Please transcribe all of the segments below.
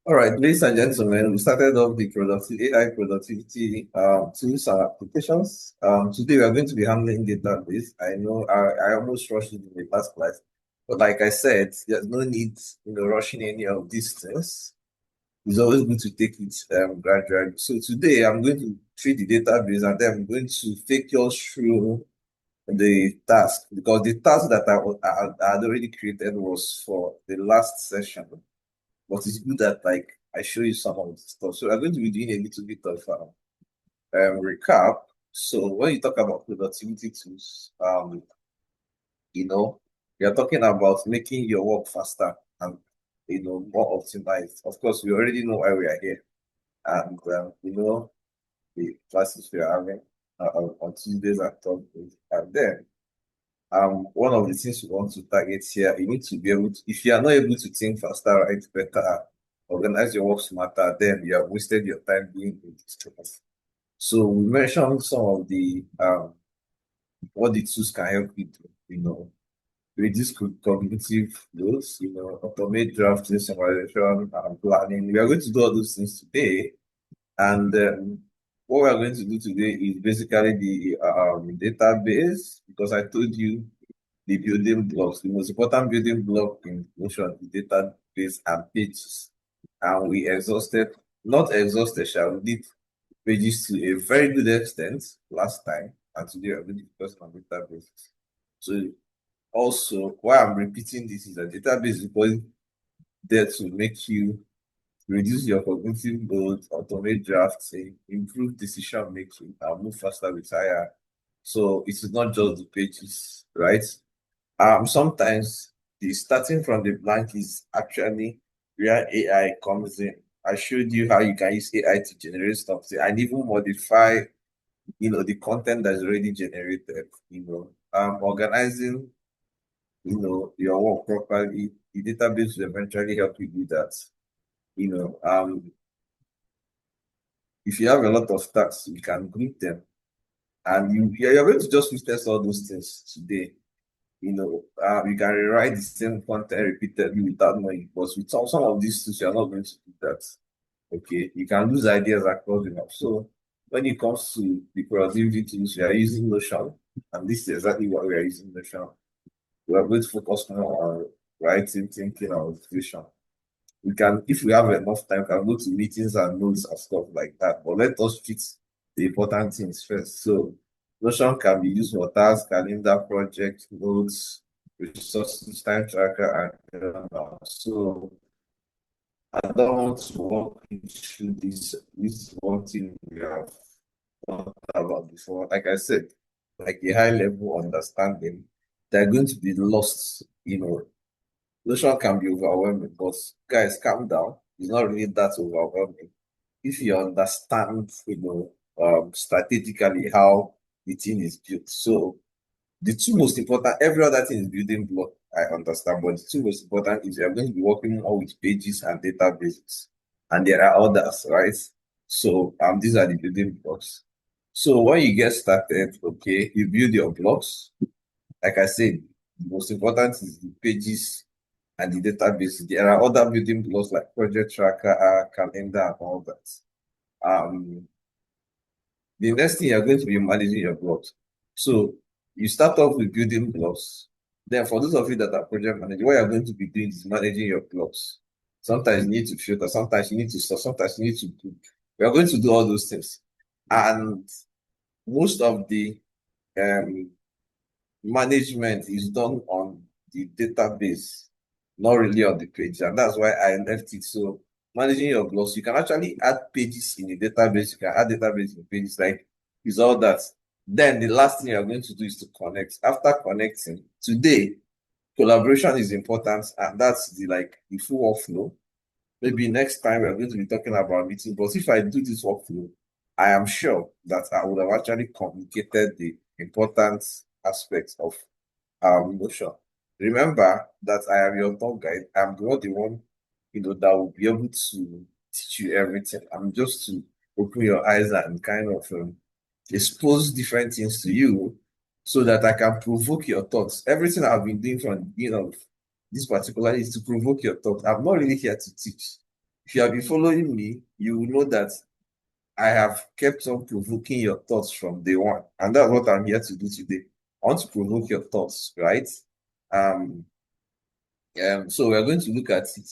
All right, ladies and gentlemen, we started off the AI productivity tools and applications. Today we are going to be handling database. I know I almost rushed it in the last class, but like I said, there's no need rushing any of these things. It's always good to take it gradually. So today I'm going to treat the database and then I'm going to take you through the task because the task that I had already created was for the last session. But it's good that I show you some of the stuff. So I'm going to be doing a little bit of recap. So when you talk about productivity tools, you're talking about making your work faster and more optimized. Of course, we already know why we are here, and the classes we are having on Tuesdays and Thursdays, and then one of the things we want to target here, you need to be able to, if you are not able to think faster, write better, organize your work smarter, then you have wasted your time being in this class. So we mentioned some of the what the tools can help you do, reduce cognitive loads, automate drafting, summarization, and planning. We are going to do all those things today. And what we are going to do today is basically the database, because I told you the building blocks. The most important building block in Notion is database and pages. And we exhausted, not exhausted, shall we did pages to a very good extent last time. And today we're going to focus on databases. So also, why I'm repeating this is that database is because there to make you reduce your cognitive load, automate drafting, improve decision making, and move faster with higher. So it is not just the pages, right? Sometimes the starting from the blank is actually where AI comes in. I showed you how you can use AI to generate something and even modify, the content that's already generated, organizing, your work properly. The database will eventually help you do that. You know, um, if you have a lot of tasks, you can group them and you're going to just witness all those things today. You can rewrite the same content repeatedly without knowing. But with some of these tools, you're not going to do that. Okay, you can lose ideas across the map. So when it comes to the productivity tools, we are using Notion, and this is exactly what we are using Notion. We are going to focus more on writing, thinking, and vision. We can, if we have enough time, can go to meetings and notes and stuff like that. But let us treat the important things first. So Notion can be used for tasks, calendar, project, notes, resources, time tracker, and so I don't want to walk you through this one thing we have talked about before. Like I said, like a high level understanding, they're going to be lost, Notion can be overwhelming, but guys, calm down. It's not really that overwhelming. If you understand, strategically how the thing is built. So the two most important, every other thing is building block, I understand, but the two most important is you're going to be working more with pages and databases. And there are others, right? So these are the building blocks. So when you get started, okay, you build your blocks. Like I said, the most important is the pages and the database. There are other building blocks like project tracker, calendar, and all that. The next thing you're going to be managing your blocks. So you start off with building blocks. Then for those of you that are project managers, what you're going to be doing is managing your blocks. Sometimes you need to filter, sometimes you need to store, sometimes you need to group. We are going to do all those things. And most of the um, management is done on the database, not really on the page. And that's why I left it. So managing your blocks, you can actually add pages in the database. You can add database in pages, like is all that. Then the last thing you're going to do is to connect. After connecting, today, collaboration is important, and that's the full workflow. Maybe next time we're going to be talking about meeting, but if I do this workflow, I am sure that I would have actually communicated the important aspects of Notion. Remember that I am your tour guide. I'm not the one, that will be able to teach you everything. I'm just to open your eyes and kind of expose different things to you so that I can provoke your thoughts. Everything I've been doing from the beginning of this particular is to provoke your thoughts. I'm not really here to teach. If you have been following me, you will know that I have kept on provoking your thoughts from day one. And that's what I'm here to do today. I want to provoke your thoughts, right? Um, so we're going to look at it.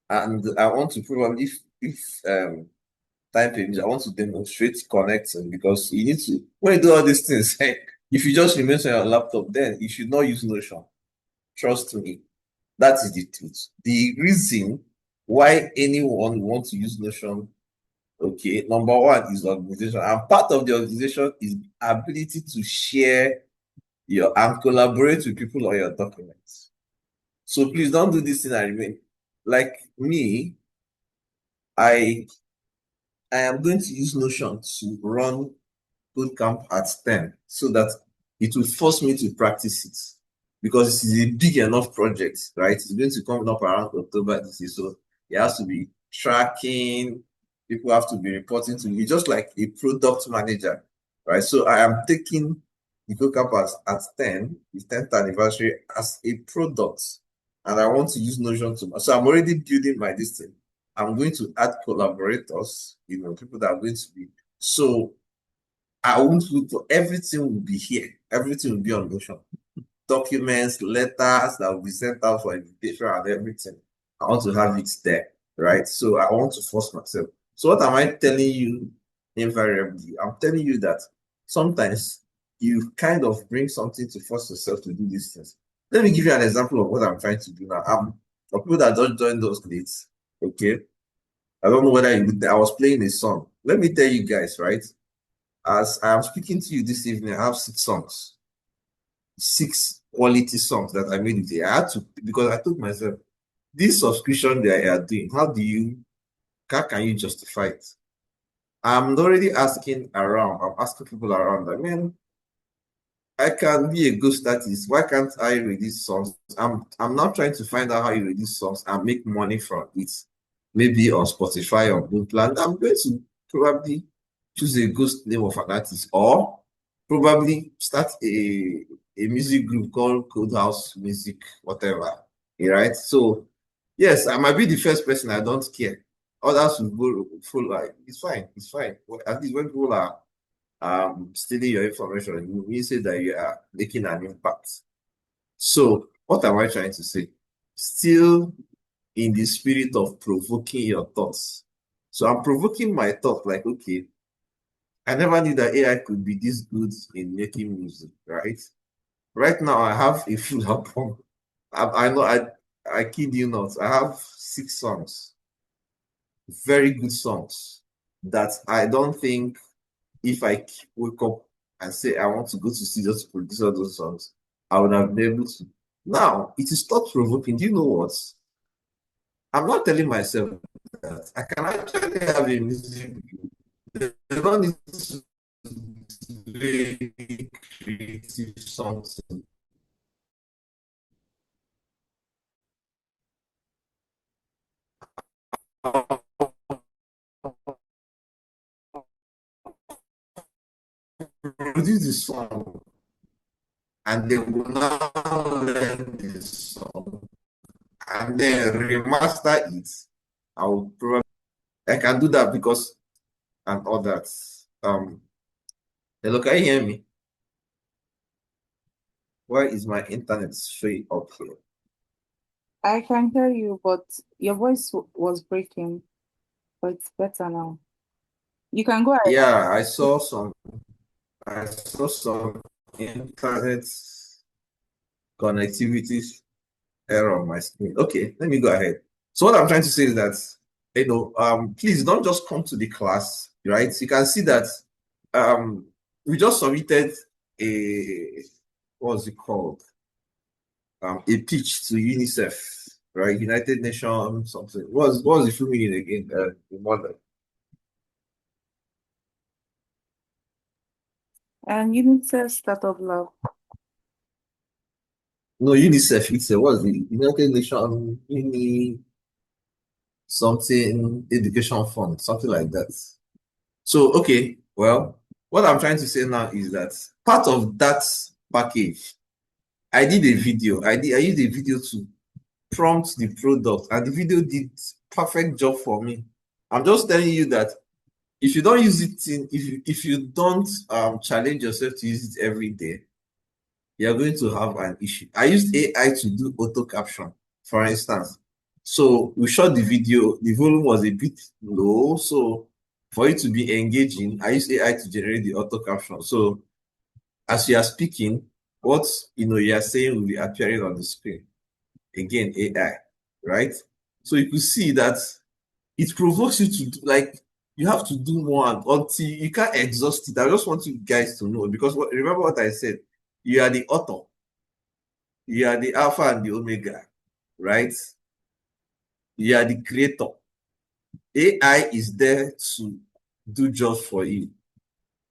And I want to probably, if time permits, I want to demonstrate connecting because you need to, when you do all these things, if you just remain on your laptop, then you should not use Notion. Trust me. That is the truth. The reason why anyone wants to use Notion, okay, number one is organization. And part of the organization is ability to share your and collaborate with people on your documents. So please don't do this thing and remain. Like me, I I am going to use Notion to run KodeCamp at 10 so that it will force me to practice it because it is a big enough project, right? It's going to come up around October this year. So it has to be tracking, people have to be reporting to me, just like a product manager, right? So I am taking the KodeCamp at 10, the 10th anniversary as a product. And I want to use Notion to, so I'm already building my this thing. I'm going to add collaborators, people that are going to be. So I won't look for everything will be here. Everything will be on Notion. Documents, letters that will be sent out for invitation and everything. I want to have it there, right? So I want to force myself. So what am I telling you invariably? I'm telling you that sometimes you kind of bring something to force yourself to do these things. Let me give you an example of what I'm trying to do now. For people that just joined those dates, okay? I don't know whether I was playing a song. Let me tell you guys, right? As I am speaking to you this evening, I have 6 songs, 6 quality songs that I made today. I had to, because I told myself, this subscription that I are doing, how can you justify it? I'm already asking around, I'm asking people around, I mean, I can be a ghost artist. Why can't I release songs? I'm not trying to find out how you release songs and make money from it. Maybe on Spotify or Google Plan. I'm going to probably choose a ghost name of an artist or probably start a music group called Code House Music, whatever. Right? So yes, I might be the first person. I don't care. Others will go full like it's fine, it's fine. At least when people are stealing your information, you say that you are making an impact. So what am I trying to say? Still in the spirit of provoking your thoughts. So I'm provoking my thought like, okay, I never knew that AI could be this good in making music, right? Right now, I have a full album. I know I kid you not. I have 6 songs, very good songs that I don't think if I wake up and say I want to go to studio to produce all those songs, I would have been able to. Now, it is thought provoking. Do you know what? I'm not telling myself that I can actually have a music video. They don't need to very creative songs. Produce the song and they will now learn this song and then remaster it. I can do that because and all that. Hello, can you hear me? Why is my internet straight up here? I can hear you, but your voice was breaking, but it's better now. You can go ahead. Yeah, I saw some internet connectivity error on my screen. Okay, let me go ahead. So what I'm trying to say is that please don't just come to the class, right? You can see that we just submitted a what's it called? A pitch to UNICEF, right? United Nations something. What was the full meaning again? The mother. And UNICEF Startup Lab. No, UNICEF. It's what's the United Nations Uni something education fund, something like that. So okay, well, what I'm trying to say now is that part of that package, I did a video. I used a video to prompt the product, and the video did perfect job for me. I'm just telling you that if you don't use it if you don't challenge yourself to use it every day, you're going to have an issue. I used AI to do auto caption, for instance. So we shot the video, the volume was a bit low. So for it to be engaging, I used AI to generate the auto caption. So as you are speaking, what you are saying will be appearing on the screen. Again, AI, right? So you could see that it provokes you to do, like, you have to do more until you can't exhaust it. I just want you guys to know, because remember what I said. You are the author. You are the alpha and the omega, right? You are the creator. AI is there to do jobs for you.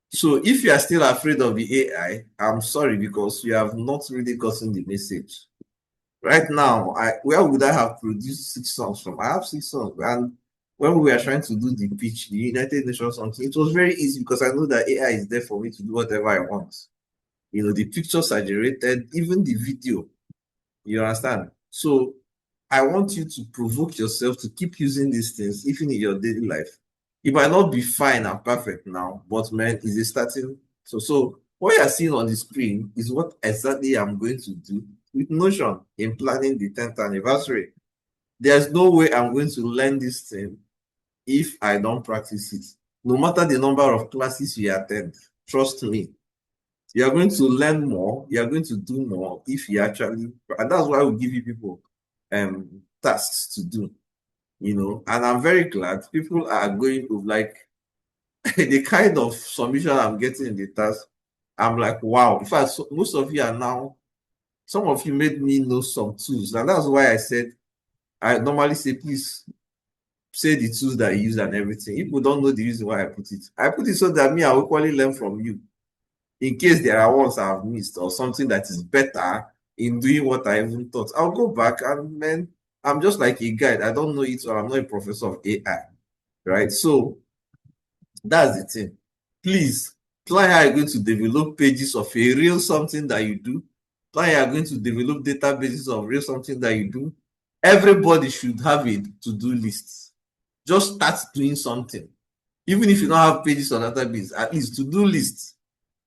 So if you are still afraid of the AI, I'm sorry, because you have not really gotten the message. Right now, where would I have produced 6 songs from? I have 6 songs. And when we were trying to do the pitch, the United Nations something, it was very easy because I know that AI is there for me to do whatever I want. The pictures are generated, even the video. You understand? So I want you to provoke yourself to keep using these things, even in your daily life. It might not be fine and perfect now, but man, it's a starting. So what you are seeing on the screen is what exactly I'm going to do with Notion in planning the 10th anniversary. There's no way I'm going to learn this thing if I don't practice it. No matter the number of classes you attend, trust me, you are going to learn more, you are going to do more if you actually, and that's why we give you people tasks to do, and I'm very glad people are going to like the kind of submission I'm getting in the task. I'm like, wow. In fact, most of you are now, some of you made me know some tools, and that's why I normally say, please say the tools that you use and everything. If people don't know the reason why I put it so that me, I will equally learn from you, in case there are ones I've missed or something that is better in doing what I even thought. I'll go back, and man, I'm just like a guide. I don't know it, or I'm not a professor of AI, right? So that's the thing. Please plan how you're going to develop pages of a real something that you do. Plan how you're going to develop databases of real something that you do. Everybody should have a to-do list. Just start doing something. Even if you don't have pages or database, at least to-do lists.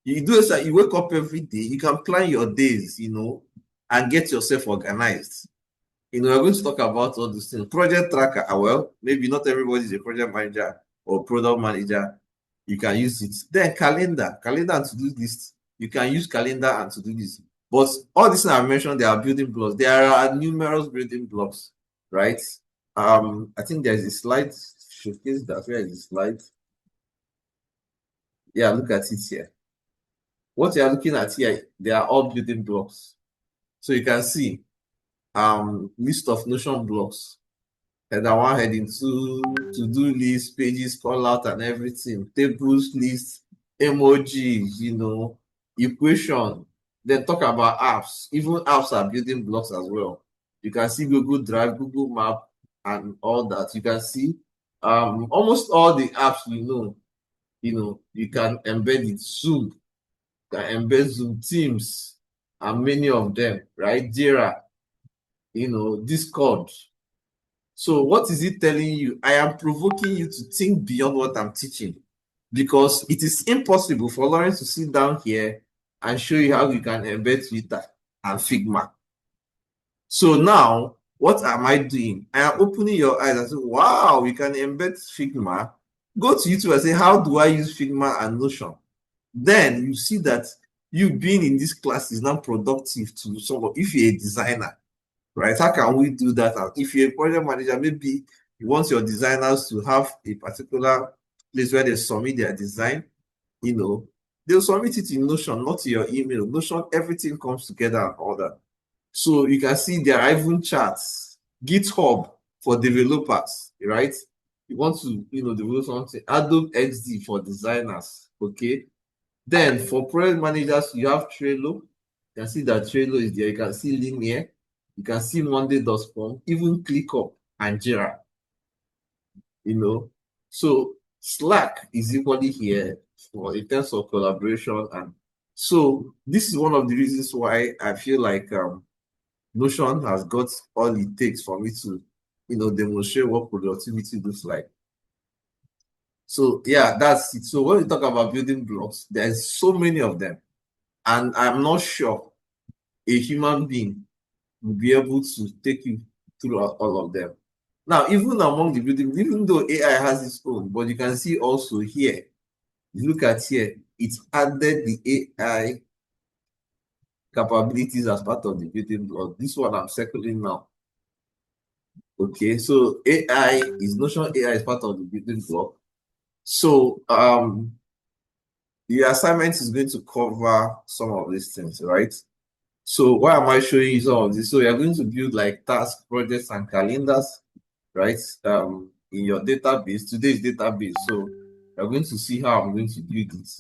You do that, you wake up every day, you can plan your days, and get yourself organized. We're going to talk about all these things. Project tracker, well, maybe not everybody is a project manager or product manager. You can use it. Then calendar and to-do list. You can use calendar and to-do list. But all these things I mentioned, they are building blocks. There are numerous building blocks, right? I think there's a slide showcase that. Where is the slide? Yeah, look at it here. What you are looking at here, they are all building blocks. So you can see list of Notion blocks. Header 1, heading 2, to-do list, pages, call out and everything, tables, list, emojis, equation. Then talk about apps. Even apps are building blocks as well. You can see Google Drive, Google Map, and all that. You can see almost all the apps you can embed it. Zoom, can embed Zoom, Teams, and many of them, right? Jira, Discord. So what is it telling you? I am provoking you to think beyond what I'm teaching, because it is impossible for Lawrence to sit down here and show you how you can embed Twitter and Figma. So now, what am I doing? I am opening your eyes and say, wow, you can embed Figma. Go to YouTube and say, how do I use Figma and Notion? Then you see that you being in this class is now productive to someone. If you're a designer, right? How can we do that? And if you're a project manager, maybe you want your designers to have a particular place where they submit their design, they'll submit it in Notion, not in your email. Notion, everything comes together and all that. So you can see there are even charts, GitHub for developers, right? You want to, develop something, Adobe XD for designers, okay? Then for project managers, you have Trello. You can see that Trello is there. You can see Linear. You can see Monday.com, even ClickUp and Jira. So Slack is equally here in terms of collaboration. And so this is one of the reasons why I feel like Notion has got all it takes for me to, demonstrate what productivity looks like. So yeah, that's it. So when we talk about building blocks, there's so many of them. And I'm not sure a human being will be able to take you through all of them. Now, even among the building, even though AI has its own, but you can see also here, look at here, it added the AI capabilities as part of the building block. This one I'm circling now. Okay, so AI is Notion AI is part of the building block. So the assignment is going to cover some of these things, right? So why am I showing you some of this? So you're going to build like tasks, projects, and calendars, right? In your database, today's database. So you're going to see how I'm going to build it.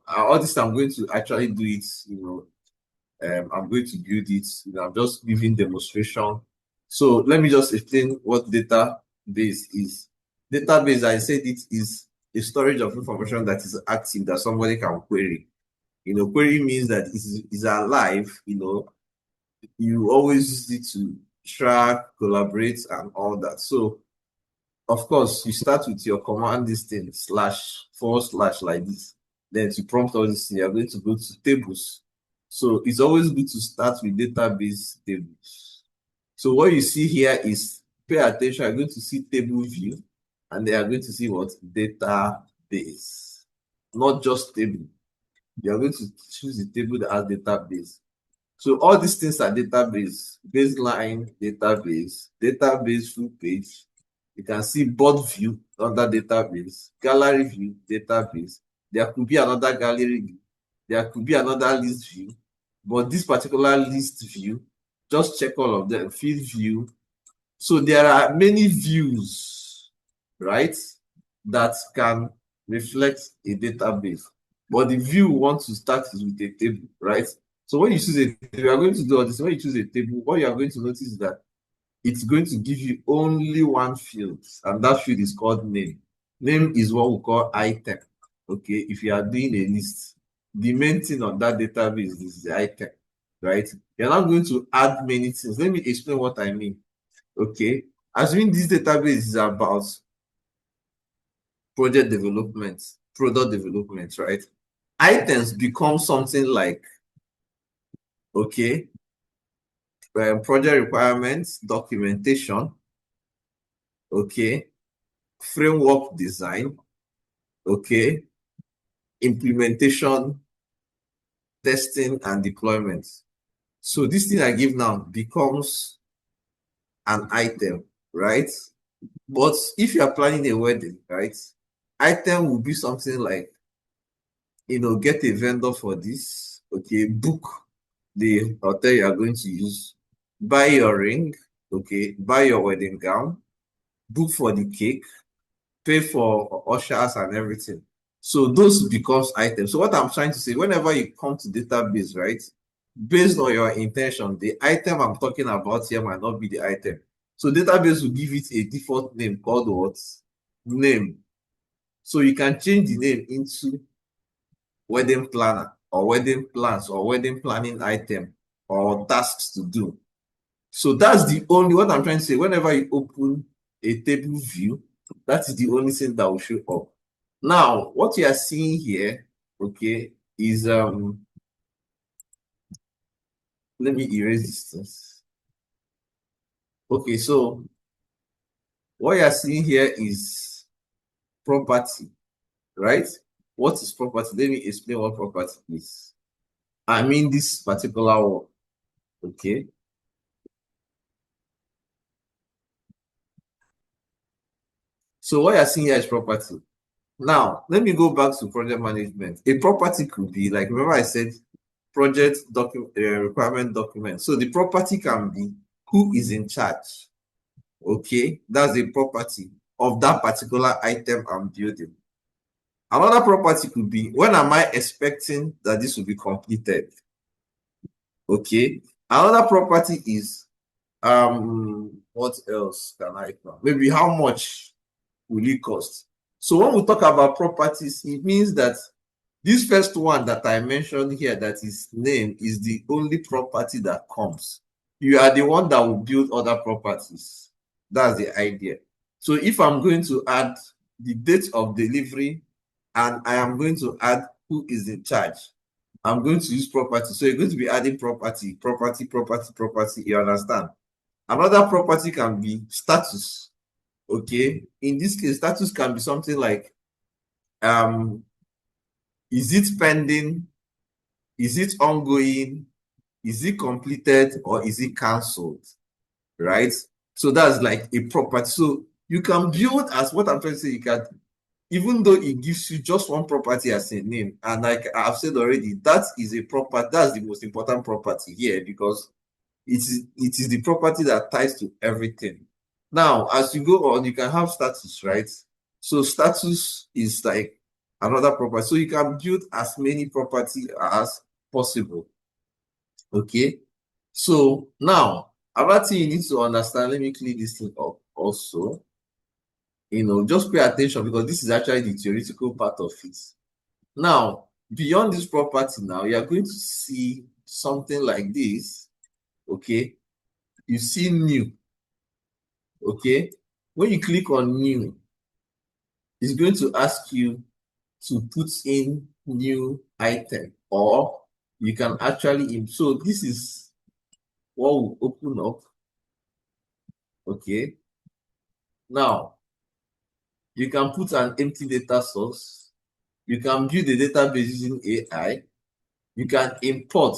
All this I'm going to actually do it, I'm going to build it. I'm just giving demonstration. So let me just explain what database is. Database, I said it is a storage of information that is active that somebody can query. Query means that it's alive. You always need to track, collaborate, and all that. So of course, you start with your command this thing // like this. Then to prompt all this, you're going to go to tables. So it's always good to start with database tables. So what you see here is, pay attention, you're going to see table view, and they are going to see what? Database. Not just table. You're going to choose the table that has database. So all these things are database, baseline database full page. You can see board view under database, gallery view, database. There could be another gallery view. There could be another list view. But this particular list view, just check all of them, field view. So there are many views, right, that can reflect a database. But the view we want to start is with a table, right? So when you choose a table, you are going to do all this. When you choose a table, what you are going to notice is that it's going to give you only one field, and that field is called name. Name is what we call item. Okay, if you are doing a list, the main thing on that database is the item, right? You're not going to add many things. Let me explain what I mean. Okay, assuming this database is about project development, product development, right? Items become something like, okay, project requirements, documentation, okay, framework design, okay, implementation, testing, and deployment. So this thing I give now becomes an item, right? But if you are planning a wedding, right, item will be something like, get a vendor for this, okay, book the hotel you are going to use, buy your ring, okay, buy your wedding gown, book for the cake, pay for ushers and everything. So those becomes items. So what I'm trying to say, whenever you come to database, right, based on your intention, the item I'm talking about here might not be the item. So database will give it a default name called what? Name. So you can change the name into wedding planner or wedding plans or wedding planning item or tasks to do. So that's the only, what I'm trying to say, whenever you open a table view, that is the only thing that will show up. Now, what you are seeing here, okay, is let me erase this things. Okay, so what you are seeing here is property, right? What is property? Let me explain what property is. I mean this particular one, okay? So what you're seeing here is property. Now, let me go back to project management. A property could be, like, remember I said project requirement document. So the property can be who is in charge. Okay, that's a property of that particular item I'm building. Another property could be, when am I expecting that this will be completed? Okay. Another property is, what else can I find? Maybe how much will it cost? So when we talk about properties, it means that this first one that I mentioned here, that is name, is the only property that comes. you are the one that will build other properties. That's the idea. So if I'm going to add the date of delivery and I am going to add who is in charge, I'm going to use property. So you're going to be adding property, property, property, property. You understand? Another property can be status. Okay. In this case, status can be something like is it pending? Is it ongoing? Is it completed or is it cancelled? Right? So that's like a property. So you can build, as what I'm trying to say, you can, even though it gives you just one property as a name, and like I've said already, that is a property, that's the most important property here, because it is the property that ties to everything. Now, as you go on, you can have status, right? So status is like another property. So you can build as many property as possible. Okay. So now, another thing you need to understand, let me clean this thing up also. Just pay attention, because this is actually the theoretical part of it. Now, beyond this property now, you are going to see something like this. Okay. You see new. Okay. When you click on new, it's going to ask you to put in new item, or you can actually, so this is what will open up. Okay. Now, you can put an empty data source. You can build a database using AI. You can import.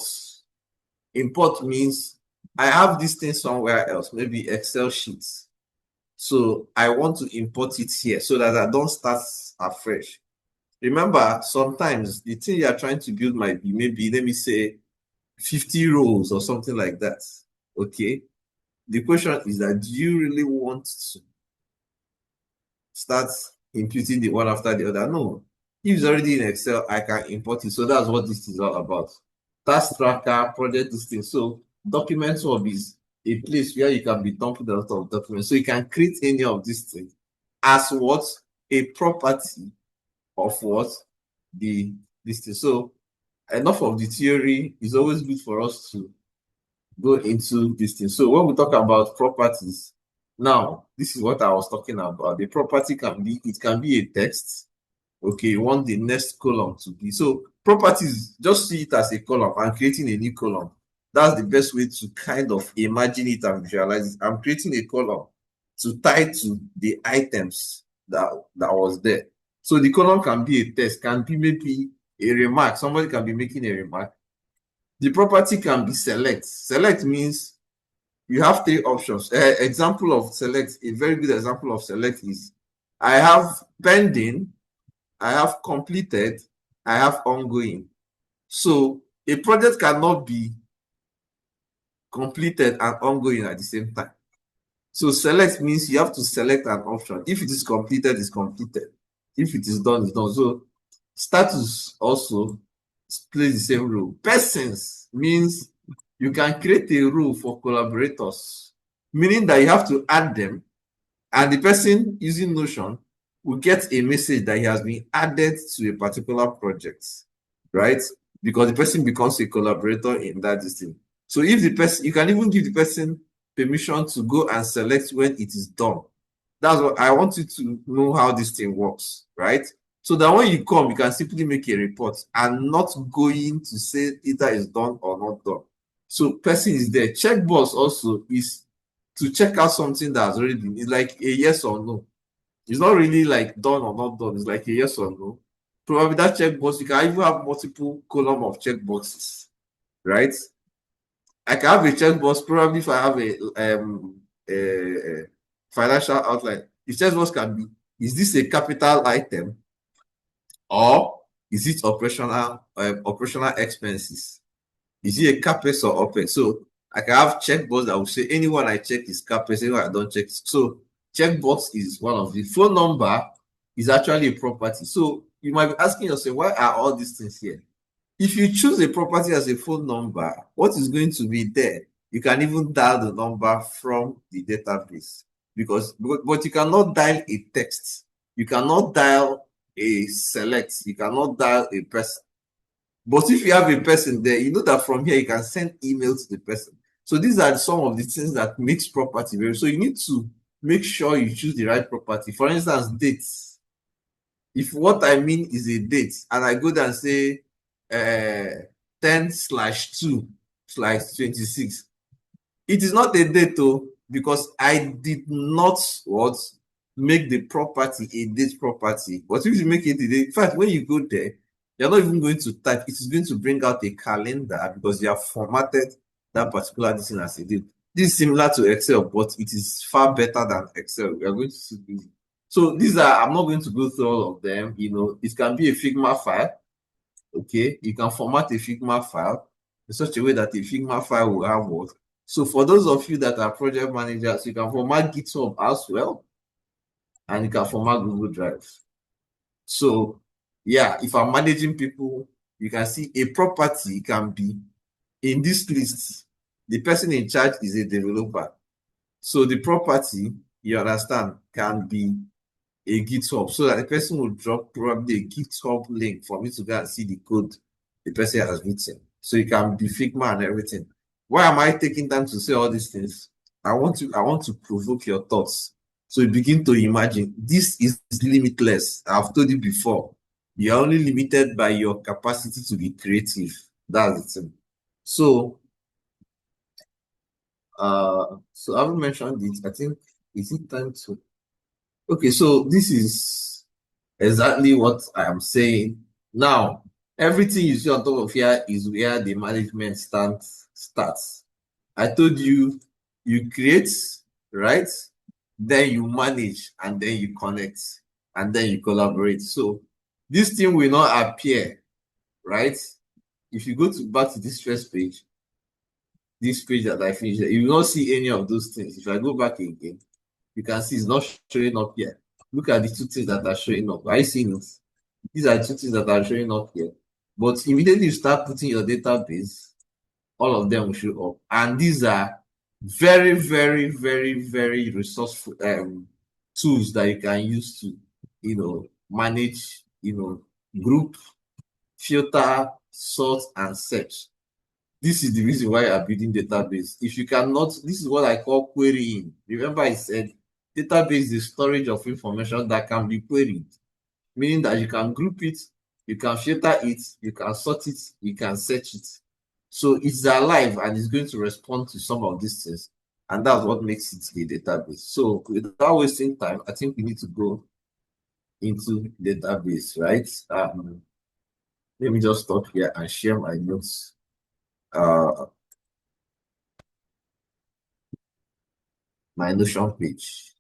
Import means I have this thing somewhere else, maybe Excel sheets. So I want to import it here so that I don't start afresh. Remember, sometimes the thing you are trying to build might be maybe, let me say, 50 rows or something like that. Okay. The question is that, do you really want to start imputing the one after the other? No. If it's already in Excel, I can import it. So that's what this is all about. Task tracker, project, this thing. So document hub is a place where you can be dumping a lot of documents. So you can create any of these things as what? A property of what? This thing. So enough of the theory. Is always good for us to go into this thing. So when we talk about properties, now this is what I was talking about. The property can be, it can be a text. Okay, you want the next column to be. So properties, just see it as a column. I'm creating a new column. That's the best way to kind of imagine it and visualize it. I'm creating a column to tie to the items that was there. So the column can be a text, can be maybe a remark. Somebody can be making a remark. The property can be select. Select means you have three options. Example of select, a very good example of select is I have pending, I have completed, I have ongoing. So a project cannot be completed and ongoing at the same time. So select means you have to select an option. If it is completed, it's completed. If it is done, it's done. So status also plays the same role. Persons means you can create a role for collaborators, meaning that you have to add them, and the person using Notion will get a message that he has been added to a particular project, right? Because the person becomes a collaborator in that thing. So if the person, you can even give the person permission to go and select when it is done. That's what I want you to know, how this thing works, right? So that when you come, you can simply make a report and not going to say either it's done or not done. So person is there. Checkbox also is to check out something that has already been. It's like a yes or no. It's not really like done or not done. It's like a yes or no. Probably that checkbox, you can even have multiple column of checkboxes, right? I can have a checkbox probably if I have a financial outline. The checkbox can be: is this a capital item, or is it operational expenses? Is it a capex or opex? So I can have checkbox that will say anyone I check is capex, anyone I don't check. So checkbox is one of the. Phone number is actually a property. So you might be asking yourself, why are all these things here? If you choose a property as a phone number, what is going to be there? You can even dial the number from the database, but you cannot dial a text. You cannot dial a select. You cannot dial a person. But if you have a person there, you know that from here you can send email to the person. So these are some of the things that makes property very. So you need to make sure you choose the right property. For instance, dates. If what I mean is a date, and I go there and say 10/2/26, it is not a date though, because I did not what make the property a date property. But if you make it a date, in fact, when you go there, you're not even going to type. It is going to bring out a calendar because you have formatted that particular thing as a date. This is similar to Excel, but it is far better than Excel. We are going to see this. So these are, I'm not going to go through all of them. It can be a Figma file. Okay, you can format a Figma file in such a way that a Figma file will have what. So for those of you that are project managers, you can format GitHub as well, and you can format Google Drive. So yeah, if I'm managing people, you can see a property can be in this list. The person in charge is a developer. So the property, you understand, can be a GitHub, so that the person will drop probably a GitHub link for me to go and see the code the person has written. So it can be Figma and everything. Why am I taking time to say all these things? I want to provoke your thoughts. So you begin to imagine this is limitless. I've told you before. You are only limited by your capacity to be creative. That's the thing. So so I haven't mentioned it. I think is it time to okay, so this is exactly what I am saying. Now, everything you see on top of here is where the management starts. I told you, you create, right? Then you manage, and then you connect, and then you collaborate. So this thing will not appear, right? If you go back to this first page, this page that I finished, you will not see any of those things. If I go back again, you can see it's not showing up here. Look at the two things that are showing up. Are you seeing it? These are two things that are showing up here. But immediately you start putting your database, all of them will show up. And these are very, very, very, very resourceful tools that you can use to, manage, group, filter, sort, and search. This is the reason why I'm building database. If you cannot, this is what I call querying. Remember I said database is storage of information that can be queried, meaning that you can group it, you can filter it, you can sort it, you can search it. So it's alive and it's going to respond to some of these things. And that's what makes it a database. So without wasting time, I think we need to go into database, right? Let me just stop here and share my notes. My Notion page.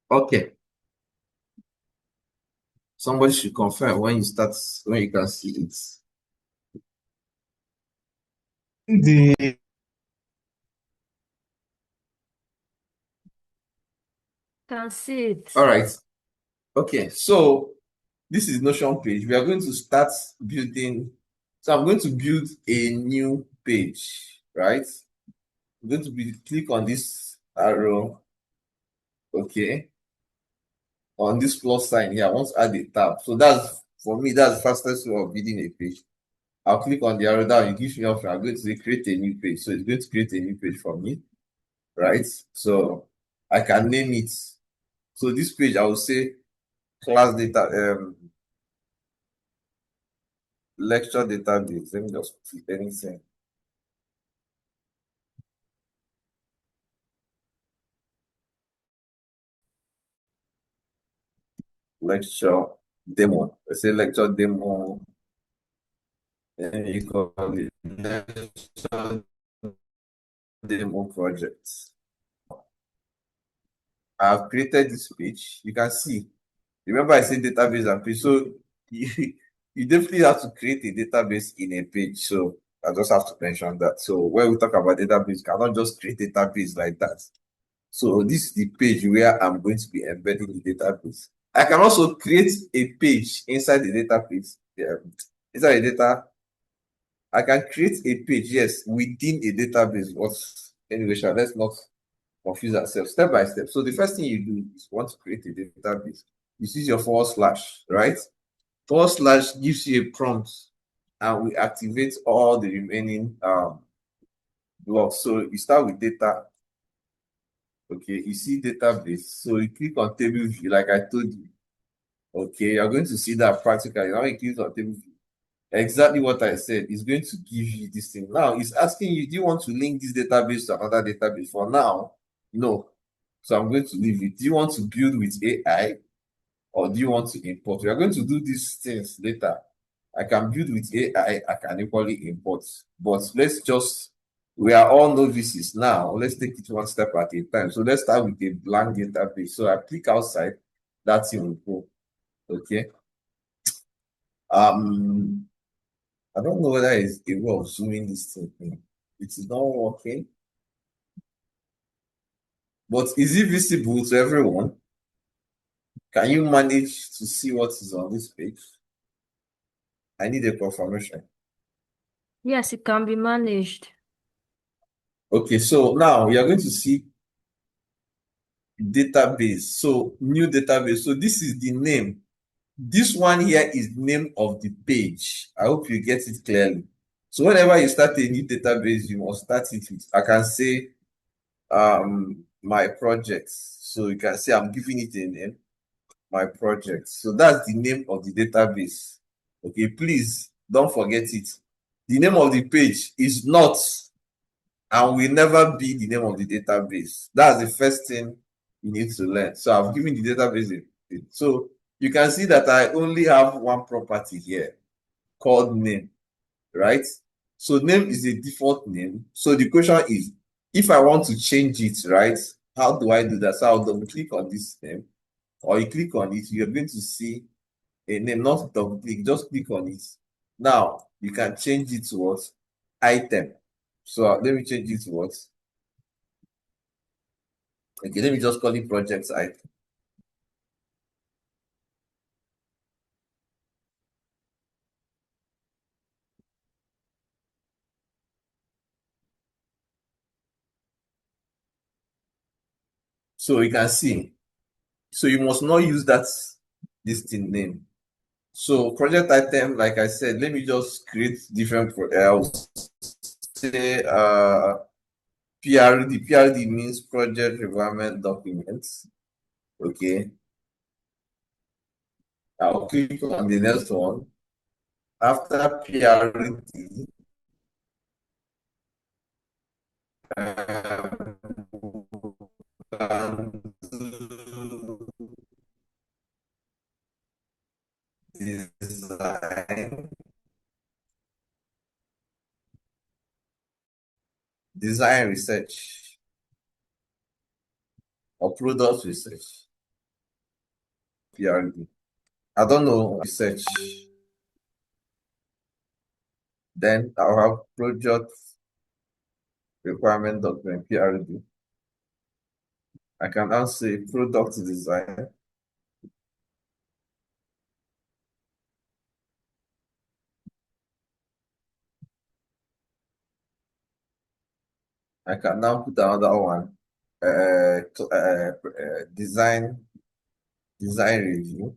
Okay. Somebody should confirm when you can see it. The Can see it. All right. Okay. So this is Notion page. We are going to start building. So I'm going to build a new page, right? I'm going to click on this arrow. Okay. On this plus sign here, I want to add a tab. So for me, that's the fastest way of building a page. I'll click on the arrow down. It gives me option. I'm going to say create a new page. So it's going to create a new page for me, right? So I can name it. So this page, I will say class data, lecture database. Let me just put anything. Lecture demo. Let's say lecture demo. And you call it lecture demo project. I've created this page. You can see. Remember, I said database and page. So you definitely have to create a database in a page. So I just have to mention that. So when we talk about database, you cannot just create a database like that. So this is the page where I'm going to be embedding the database. I can also create a page inside the database. Inside the data, I can create a page, yes, within a database. But anyway, let's not confuse ourselves. Step by step. So the first thing you do is want to create a database. You use your // right? / gives you a prompt, and we activate all the remaining blocks. So you start with data. Okay, you see database. So you click on table view, like I told you. Okay, you're going to see that practically. Now you click on table view. Exactly what I said. It's going to give you this thing. Now it's asking you, do you want to link this database to another database? For now, no. So I'm going to leave it. Do you want to build with AI or do you want to import? We are going to do these things later. I can build with AI, I can equally import. But we are all novices now. Let's take it one step at a time. So let's start with a blank database. So I click outside, that thing will go. Okay. I don't know whether it's a way of zooming this thing in. It's not working. But is it visible to everyone? Can you manage to see what is on this page? I need a confirmation. Yes, it can be managed. Okay, so now you're going to see database. So new database. So this is the name. This one here is name of the page. I hope you get it clearly. So whenever you start a new database, you must start it with, I can say, my projects. So you can say I'm giving it a name, my project. So that's the name of the database. Okay, please don't forget it. The name of the page is not and will never be the name of the database. That's the first thing you need to learn. So I've given the database a. So you can see that I only have one property here called name, right? So name is a default name. So the question is, if I want to change it, right? How do I do that? So I'll double click on this name, or you click on it, you're going to see a name, not double click, just click on it. Now you can change it to what? Item. So let me change it to what? Okay, let me just call it project item. So you can see. So you must not use this thing name. So project item, like I said, let me just create different I'll say PRD. PRD means project requirement documents. Okay. I'll click on the next one. After PRD, design, design research or product research. PRD. I don't know research. Then I'll have project requirement document PRD. I can now say product design. I can now put another one. Design review.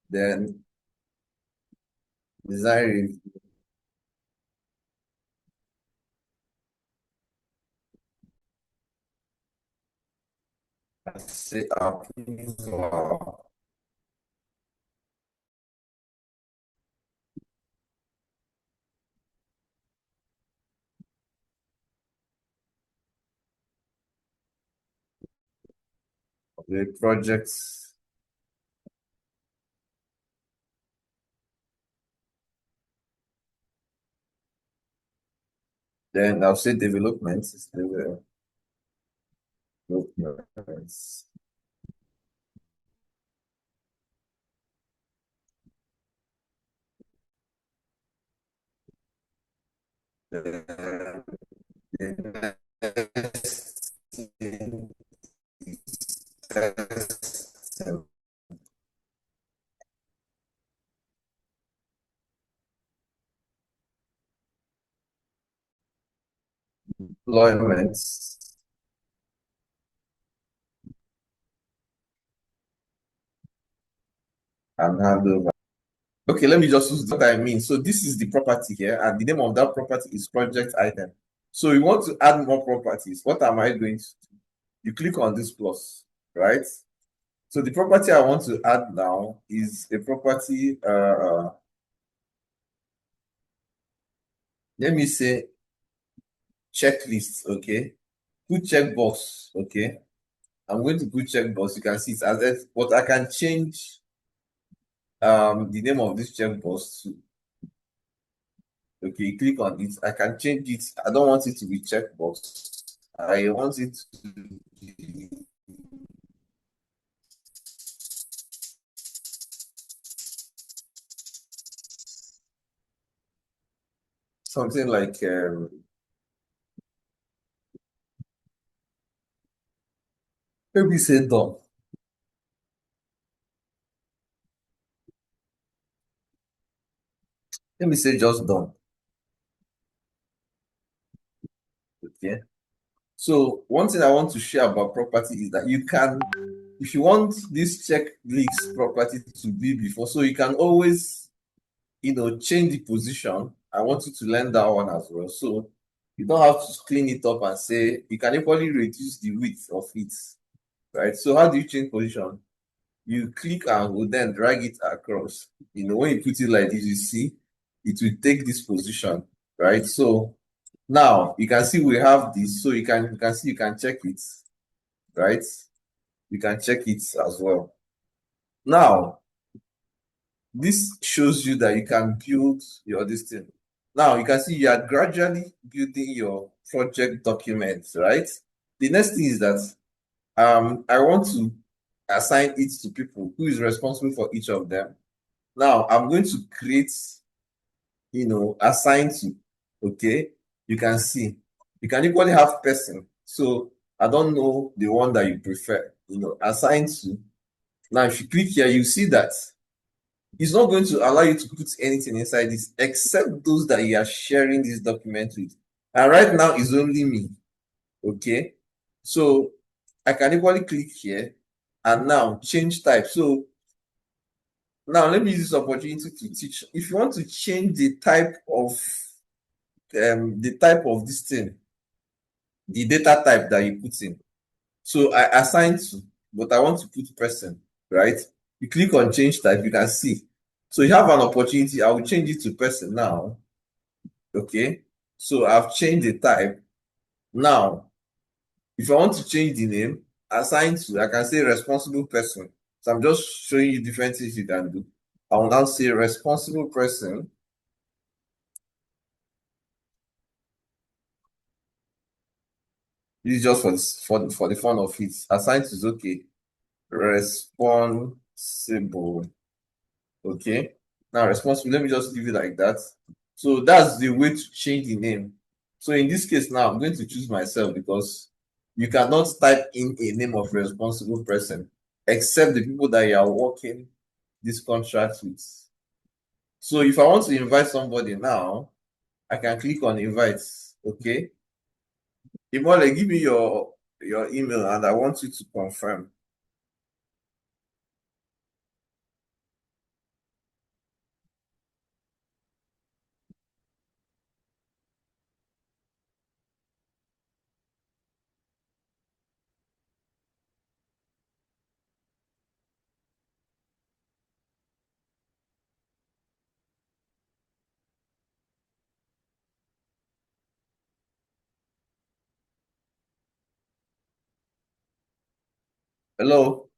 Then design review. I say approval. The projects. Then I'll say development. Developments. The next thing is test deployments. and hand over. Okay, let me just use what I mean. So this is the property here, and the name of that property is project item. So you want to add more properties. What am I going to do? You click on this plus, right? So the property I want to add now is a property, let me say checklist, okay? Put checkbox, okay? I'm going to put checkbox. You can see it as if, but I can change the name of this checkbox to, okay, click on it. I can change it. I don't want it to be checkbox. I want it to be something like maybe say done. Let me say just done. Okay. So one thing I want to share about property is that you can, if you want this checklist property to be before, so you can always, change the position. I want you to learn that one as well. So you don't have to clean it up and say, you can equally reduce the width of it, right? So how do you change position? You click and will then drag it across. When you put it like this, you see, it will take this position, right? So now you can see we have this, so you can check it, right? You can check it as well. Now, this shows you that you can build your this thing. Now you can see you are gradually building your project documents, right? The next thing is that I want to assign it to people who is responsible for each of them. Now I'm going to create, assign to, okay? You can see, you can equally have person. So I don't know the one that you prefer, assign to. Now if you click here, you see that it's not going to allow you to put anything inside this except those that you are sharing this document with. And right now it's only me. Okay. So I can equally click here and now change type. So now let me use this opportunity to teach. If you want to change the type of this thing, the data type that you put in. So I assign to, but I want to put person, right? You click on change type, you can see. So you have an opportunity. I will change it to person now. Okay. So I've changed the type. Now, if I want to change the name, assign to, I can say responsible person. So I'm just showing you different things you can do. I will now say responsible person. This is just for the fun of it. Assign to is okay. Responsible. Okay. Now responsible, let me just leave it like that. So that's the way to change the name. So in this case now, I'm going to choose myself because you cannot type in a name of responsible person except the people that you are working this contract with. So if I want to invite somebody now, I can click on invite. Okay. Imole, give me your email and I want you to confirm. Hello.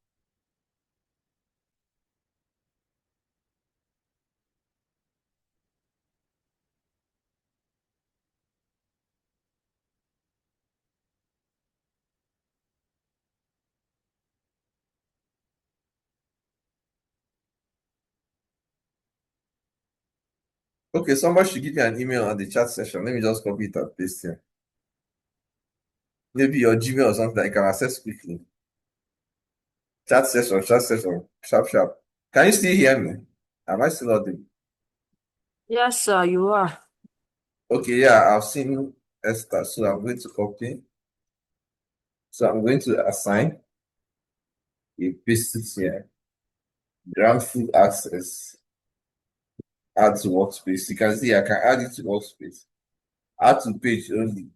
Okay, somebody should give me an email on the chat session. Let me just copy it and paste here. Maybe your Gmail or something that I can access quickly. Chat session, sharp, sharp. Can you still hear me? Am I still audible? Yes, sir, you are. Okay, yeah, I've seen Esther, so I'm going to copy. So I'm going to assign a paste it here. grant full access, add to workspace. You can see I can add it to workspace. Add to page only.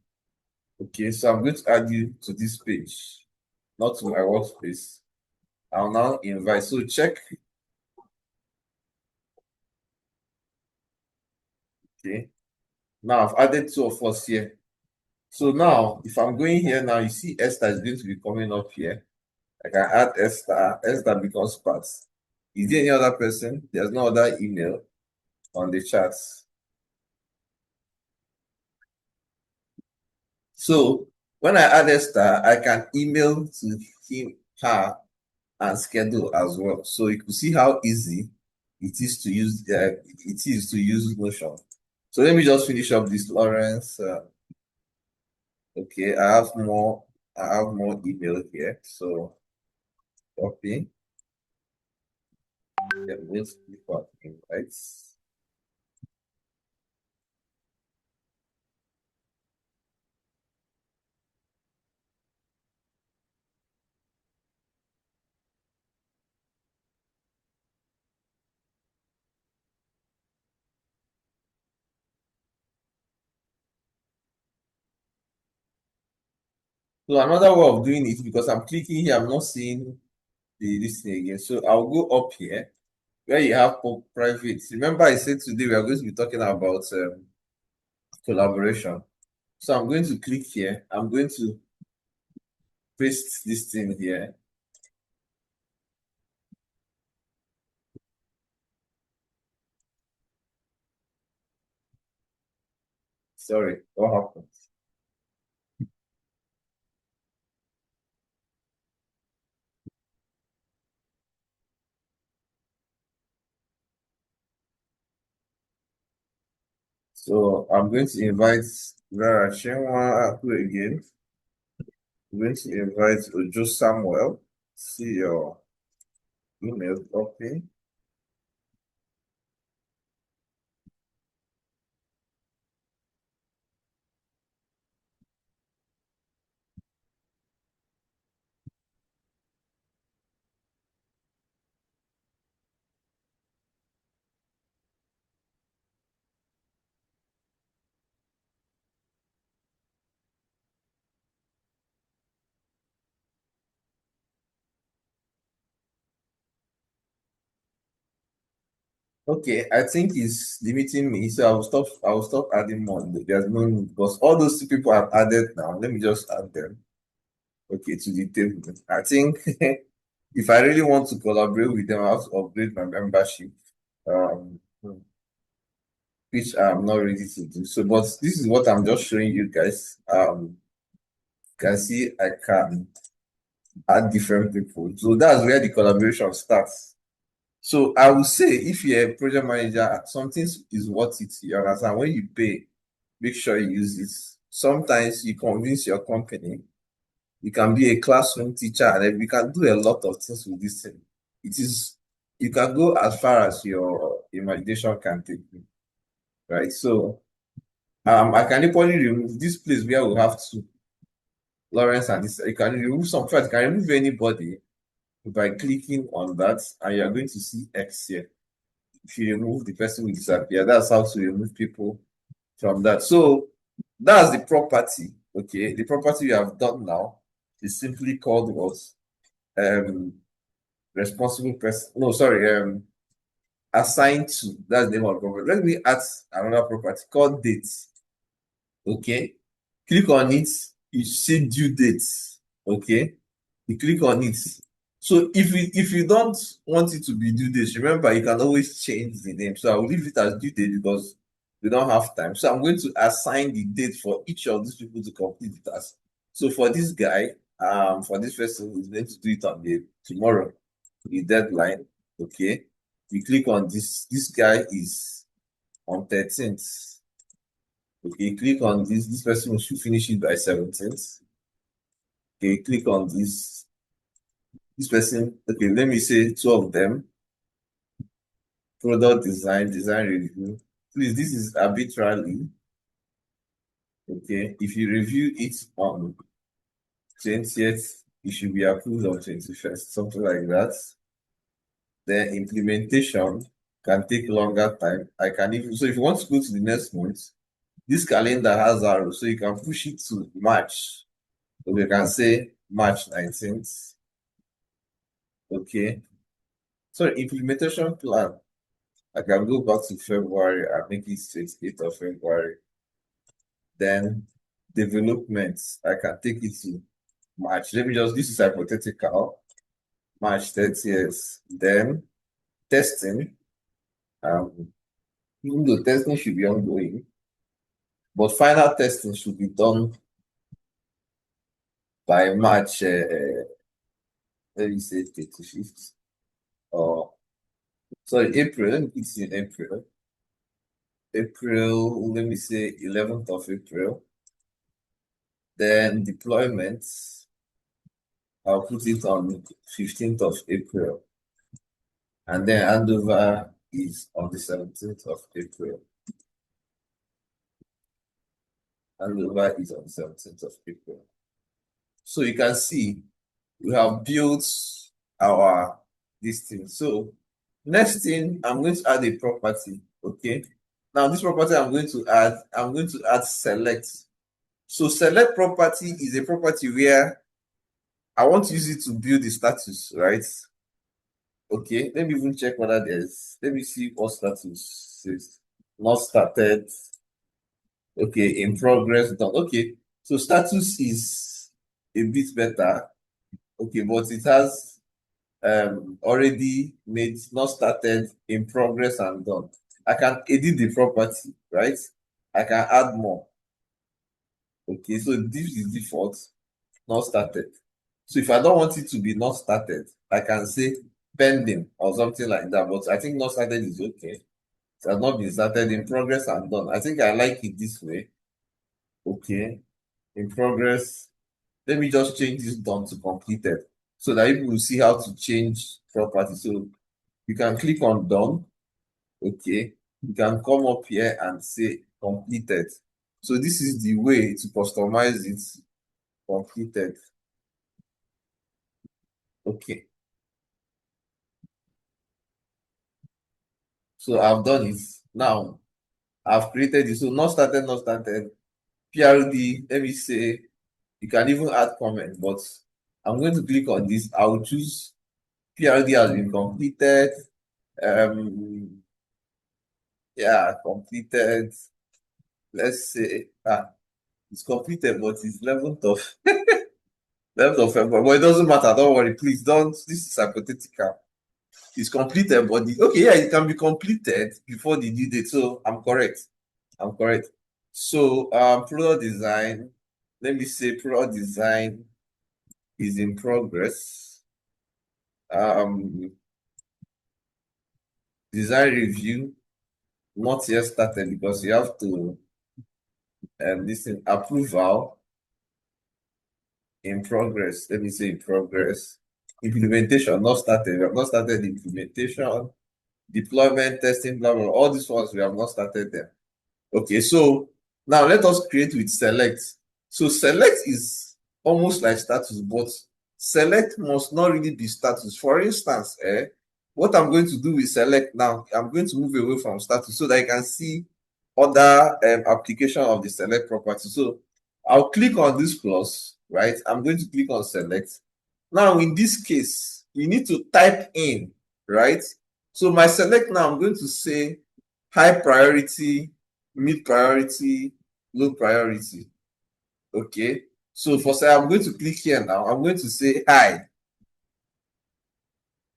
Okay, so I'm going to add you to this page, not to my workspace. I'll now invite. So check. Okay. Now I've added two of us here. So now, if I'm going here now, you see Esther is going to be coming up here. I can add Esther. Esther becomes part. Is there any other person? There's no other email on the chat. So when I add Esther, I can email to him, her, and schedule as well. So you can see how easy it is to use Notion. So let me just finish up this, Lawrence. Okay, I have more email here. So copy. Yeah, let's click on invites. So another way of doing it, because I'm clicking here, I'm not seeing this thing again. So I'll go up here where you have private. Remember, I said today we are going to be talking about collaboration. So I'm going to click here. I'm going to paste this thing here. Sorry, what happened? So I'm going to invite Vera Chinwa again. I'm going to invite Ojo Samuel. See your email copy. Okay, I think it's limiting me, so I will stop adding more. There's no need because all those two people I've added now, let me just add them. Okay, to the table. I think if I really want to collaborate with them, I have to upgrade my membership. Um, which I'm not ready to do. So, but this is what I'm just showing you guys. You can see I can add different people. So that's where the collaboration starts. So I would say if you're a project manager, something is worth it. You understand? When you pay, make sure you use it. Sometimes you convince your company. You can be a classroom teacher and then you can do a lot of things with this thing. It is you can go as far as your imagination can take you. Right. So I can equally remove this place where we have to Lawrence and this. You can remove some first, you can remove anybody by clicking on that, and you're going to see X here. If you remove the person will disappear. That's how to remove people from that. So that's the property. Okay, the property we have done now is simply called what? Responsible person. No, sorry, assigned to. That's the name of the property. Let me add another property called dates. Okay, click on it, you see due dates. Okay, you click on it. So if you don't want it to be due dates, remember you can always change the name. So I will leave it as due date because we don't have time. So I'm going to assign the date for each of these people to complete the task. So for this guy, for this person who's going to do it on the tomorrow, the deadline. Okay, you click on this. This guy is on 13th. Okay, click on this. This person should finish it by 17th. Okay, click on this. This person, okay, let me say two of them. Product design, design review. Please, this is arbitrarily. Okay, if you review it on 20th, it should be approved on 21st, something like that. Then implementation can take longer time. I can even, so if you want to go to the next month, this calendar has arrows, so you can push it to March. So we can say March 19th. Okay. So implementation plan, I can go back to February and make it 28th of February. Then development, I can take it to March. Let me just, this is hypothetical. March 30th. Then testing, even though testing should be ongoing, but final testing should be done by March, let me say 35th, or sorry, April. Let me put it in April. April, let me say 11th of April. Then deployment, I'll put it on 15th of April. And then handover is on the 17th of April. Handover is on the 17th of April. So you can see we have built our this thing. So next thing, I'm going to add a property. Okay. Now this property I'm going to add select. So select property is a property where I want to use it to build the status, right? Okay, let me even check whether there's, let me see what status says. Not started. Okay, in progress done. Okay, so status is a bit better. Okay, but it has already made not started, in progress, and done. I can edit the property, right? I can add more. Okay, so this is default, not started. So if I don't want it to be not started, I can say pending or something like that. But I think not started is okay. It has not been started, in progress and done. I think I like it this way. Okay, in progress. Let me just change this done to completed so that people will see how to change property. So you can click on done. Okay, you can come up here and say completed. So this is the way to customize it. Completed. Okay. So I've done it. Now I've created it. So not started, not started. PRD, let me say, you can even add comment, but I'm going to click on this. I'll choose PRD has been completed. Yeah, completed. Let's say it's completed, but it's 11th of 11th of February. But it doesn't matter, don't worry, please don't. This is hypothetical. It's completed, but okay, yeah, it can be completed before the due date. So I'm correct. I'm correct. So product design, let me say product design is in progress. Design review, not yet started because you have to listen, approval in progress. Let me say in progress. Implementation, not started. We have not started implementation, deployment, testing, blah, blah, blah. All these ones we have not started them. Okay, so now let us create with select. So select is almost like status, but select must not really be status. For instance, what I'm going to do with select now, I'm going to move away from status so that I can see other application of the select property. So I'll click on this plus, right? I'm going to click on select. Now in this case, you need to type in, right? So my select now, I'm going to say high priority, mid priority, low priority. Okay, so for say I'm going to click here now. I'm going to say high.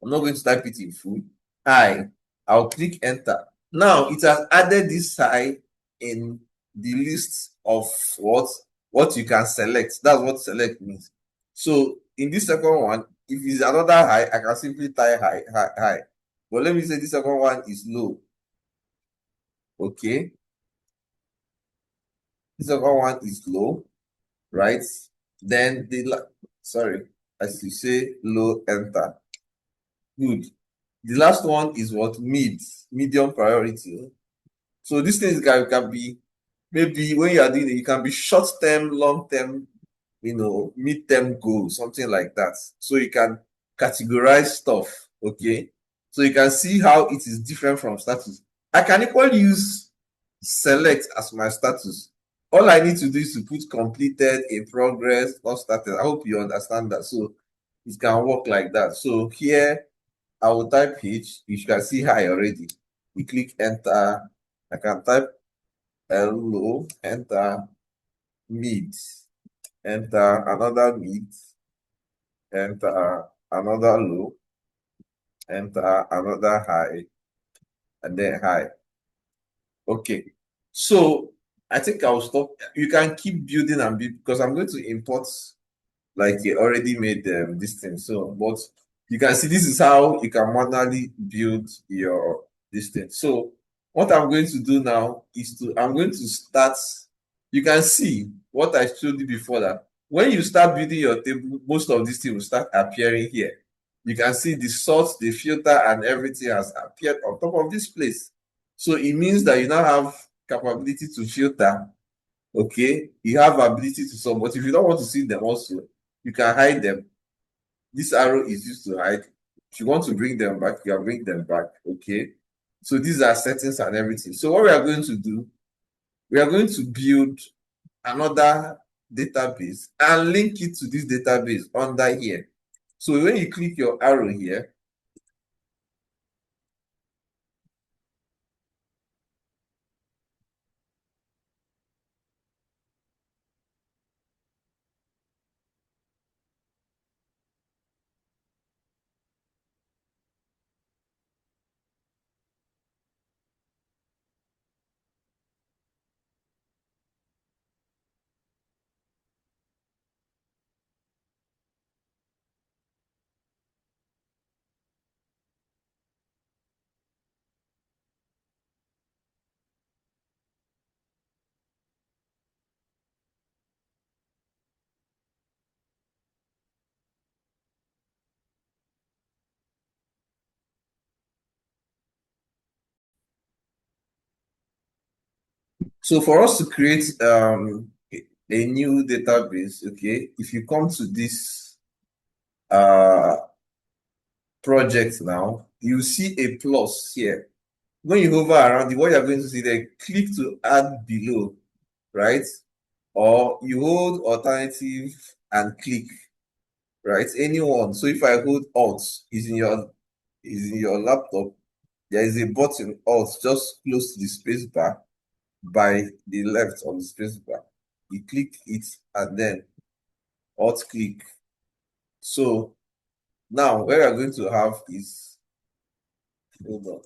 I'm not going to type it in full. High. I'll click enter. Now it has added this high in the list of what you can select. That's what select means. So in this second one, if it's another high, I can simply type high. But let me say this second one is low. Okay. This second one is low, right? Then sorry, as you say, low, enter. Good. The last one is what? Medium priority. So these things can be, maybe when you are doing it, it can be short term, long term, mid term goals, something like that. So you can categorize stuff. Okay. So you can see how it is different from status. I can equally use select as my status. All I need to do is to put completed, in progress, not started. I hope you understand that. So it can work like that. So here I will type H. You can see high already. We click enter. I can type low, enter mid, enter another mid, enter another low, enter another high, and then high. Okay, so I think I'll stop. You can keep building and build because I'm going to import like you already made this thing. So, but you can see this is how you can manually build your this thing. So, what I'm going to do now is I'm going to start. You can see what I showed you before that when you start building your table, most of these things will start appearing here. You can see the sort, the filter, and everything has appeared on top of this place. So it means that you now have capability to filter. Okay, you have ability to sort, but if you don't want to see them also, you can hide them. This arrow is used to hide. If you want to bring them back, you can bring them back. Okay, so these are settings and everything. So what we are going to do, we are going to build another database and link it to this database under here. So when you click your arrow here, so for us to create a new database, okay, if you come to this project now, you see a plus here. When you hover around it, what you're going to see there, click to add below, right? Or you hold alternative and click, right? Anyone. So if I hold Alt, is in your laptop, there is a button Alt just close to the space bar by the left of the space bar. You click it and then Alt click. So now what we are going to have is, hold on.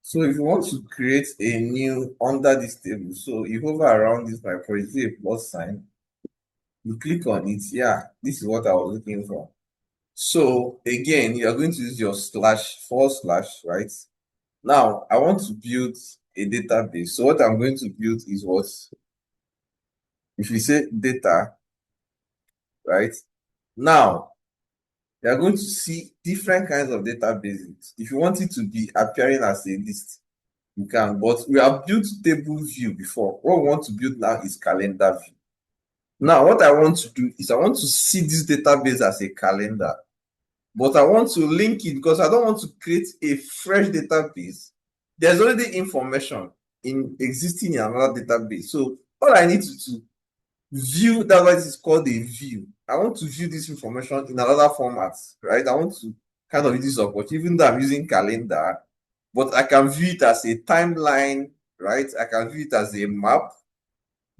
So if you want to create a new under this table, so you hover around this by for a plus sign, you click on it. Yeah, this is what I was looking for. So again, you are going to use your // right? Now I want to build a database. So what I'm going to build is what? If you say data, right? Now you are going to see different kinds of databases. If you want it to be appearing as a list, you can, but we have built table view before. What we want to build now is calendar view. Now, what I want to do is I want to see this database as a calendar, but I want to link it because I don't want to create a fresh database. There's already information existing in another database. So all I need to view, that's why this is called a view. I want to view this information in another format, right? I want to kind of use this support, even though I'm using calendar, but I can view it as a timeline, right? I can view it as a map,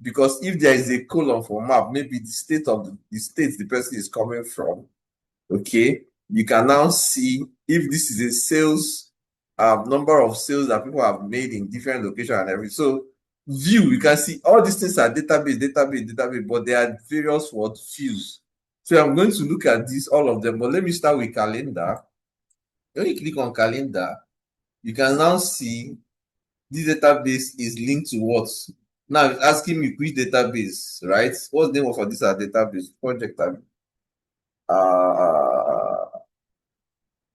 because if there is a colon for map, maybe the state of the state the person is coming from, okay, you can now see if this is a sales number of sales that people have made in different locations and everything. So view, you can see all these things are database, but there are various views. So I'm going to look at this, all of them, but let me start with calendar. When you click on calendar, you can now see this database is linked to what? Now it's asking me which database, right? What's the name of this database? Project.